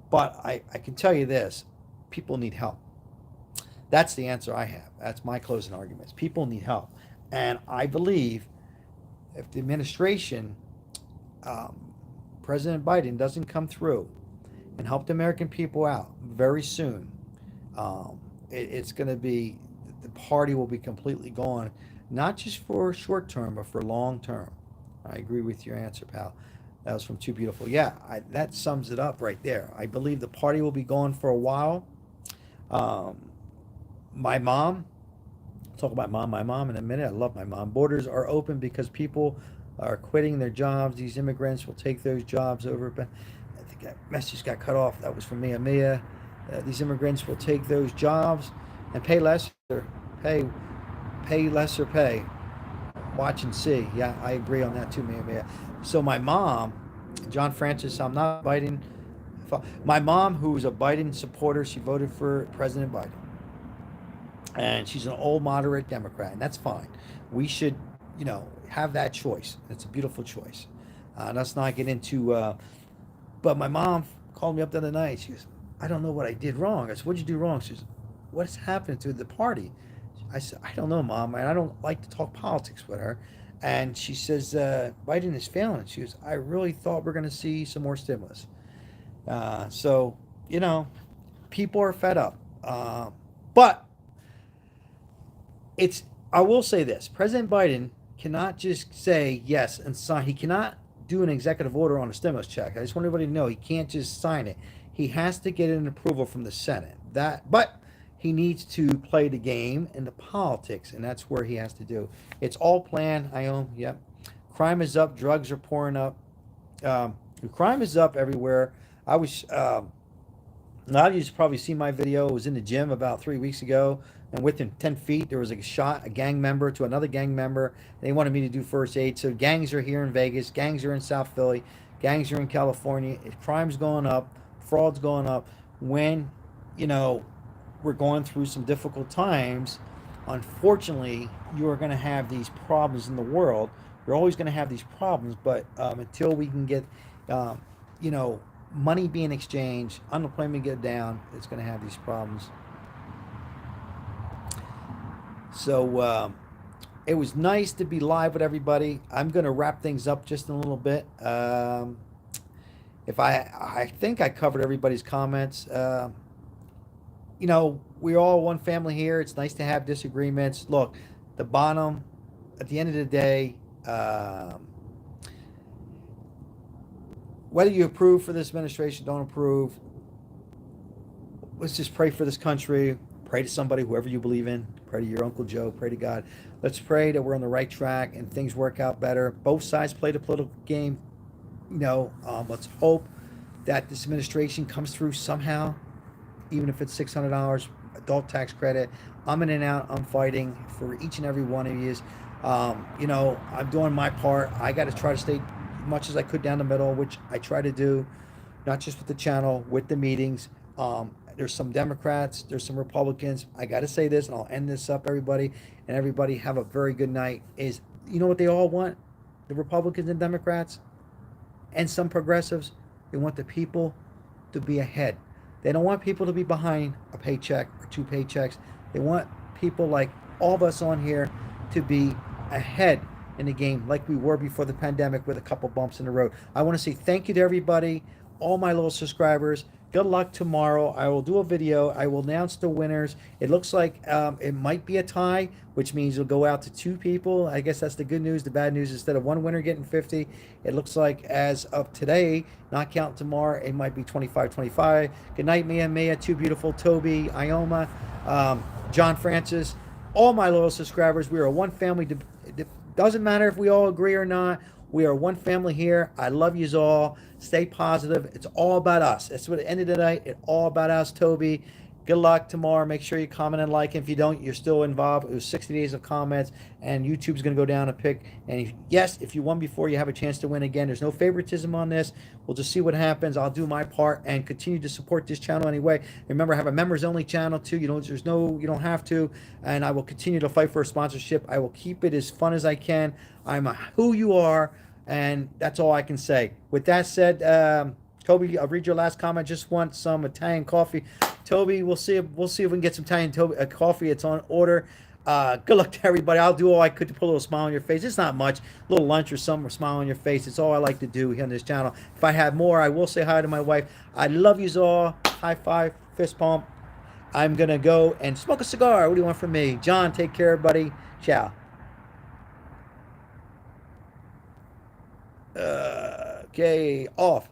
but I can tell you this: people need help. That's the answer I have. That's my closing arguments. People need help, and I believe if the administration, President Biden, doesn't come through and help the American people out very soon, it's going to be, the party will be completely gone, not just for short term, but for long term. I agree with your answer, pal. That was from Too Beautiful. Yeah, that sums it up right there. I believe the party will be gone for a while. My mom, I'll talk about my mom in a minute. I love my mom. Borders are open because people are quitting their jobs. These immigrants will take those jobs over. But I think that message got cut off. That was from Mia. These immigrants will take those jobs and pay lesser. Pay lesser pay. Watch and see. Yeah, I agree on that too, Mia. So my mom, John Francis, I'm not a Biden My mom, who's a Biden supporter, she voted for President Biden, and she's an old moderate Democrat, and that's fine. We should, have that choice. It's a beautiful choice. Let's not get into. But my mom called me up the other night. She goes, "I don't know what I did wrong." I said, "What'd you do wrong?" She goes, "What's happened to the party?" I said, "I don't know, Mom, and I don't like to talk politics with her." And she says, "Biden is failing." She goes, "I really thought we're going to see some more stimulus." So, you know, people are fed up. But it's, I will say this: President Biden cannot just say yes and sign. He cannot do an executive order on a stimulus check. I just want everybody to know he can't just sign it. He has to get an approval from the Senate. But he needs to play the game and the politics, and that's where he has to do. It's all planned. I own. Yep. Crime is up. Drugs are pouring up. Um, Crime is up everywhere. I was. A lot of you probably seen my video. I was in the gym about 3 weeks ago, and within 10 feet, there was a shot, a gang member to another gang member. They wanted me to do first aid. So gangs are here in Vegas, gangs are in South Philly, gangs are in California. Crime's going up, fraud's going up. When, you know, we're going through some difficult times, unfortunately, you are going to have these problems in the world. You're always going to have these problems, but until we can get, um, you know, money being exchanged, unemployment get down, it's going to have these problems. So it was nice to be live with everybody. I'm going to wrap things up just in a little bit. If I think I covered everybody's comments. We're all one family here. It's nice to have disagreements. Look, the bottom, at the end of the day, whether you approve for this administration, don't approve, let's just pray for this country. Pray to somebody, whoever you believe in. Pray to your Uncle Joe. Pray to God. Let's pray that we're on the right track and things work out better. Both sides play the political game. Let's hope that this administration comes through somehow, even if it's $600 adult tax credit. I'm in and out. I'm fighting for each and every one of you. I'm doing my part. I got to try to stay as much as I could down the middle, which I try to do, not just with the channel, with the meetings. There's some Democrats, there's some Republicans. I got to say this, and I'll end this up, everybody, and everybody have a very good night. Is, you know what they all want? The Republicans and Democrats and some progressives, they want the people to be ahead. They don't want people to be behind a paycheck or two paychecks. They want people like all of us on here to be ahead in the game like we were before the pandemic with a couple bumps in the road. I want to say thank you to everybody, all my little subscribers. Good luck tomorrow. I will do a video. I will announce the winners. It looks like it might be a tie, which means it'll go out to two people. I guess that's the good news. The bad news, instead of one winner getting 50, it looks like as of today, not counting tomorrow, it might be 25-25. Good night, Mia, too beautiful, Toby, Ioma, John Francis, all my loyal subscribers. We are one family. It doesn't matter if we all agree or not. We are one family here. I love yous all. Stay positive. It's all about us. That's what at the end of the night. It's all about us, Toby. Good luck tomorrow. Make sure you comment and like. If you don't, you're still involved. It was 60 days of comments, and YouTube's going to go down and pick. And if you won before, you have a chance to win again. There's no favoritism on this. We'll just see what happens. I'll do my part and continue to support this channel anyway. Remember, I have a members-only channel too. You don't have to. And I will continue to fight for a sponsorship. I will keep it as fun as I can. I'm who you are, and that's all I can say. With that said, Toby, I'll read your last comment. Just want some Italian coffee. Toby, we'll see if we can get some Italian coffee. It's on order. Good luck to everybody. I'll do all I could to put a little smile on your face. It's not much. A little lunch or something, or smile on your face. It's all I like to do here on this channel. If I had more, I will say hi to my wife. I love yous all. High five, fist pump. I'm going to go and smoke a cigar. What do you want from me? John, take care, buddy. Ciao. Okay, off.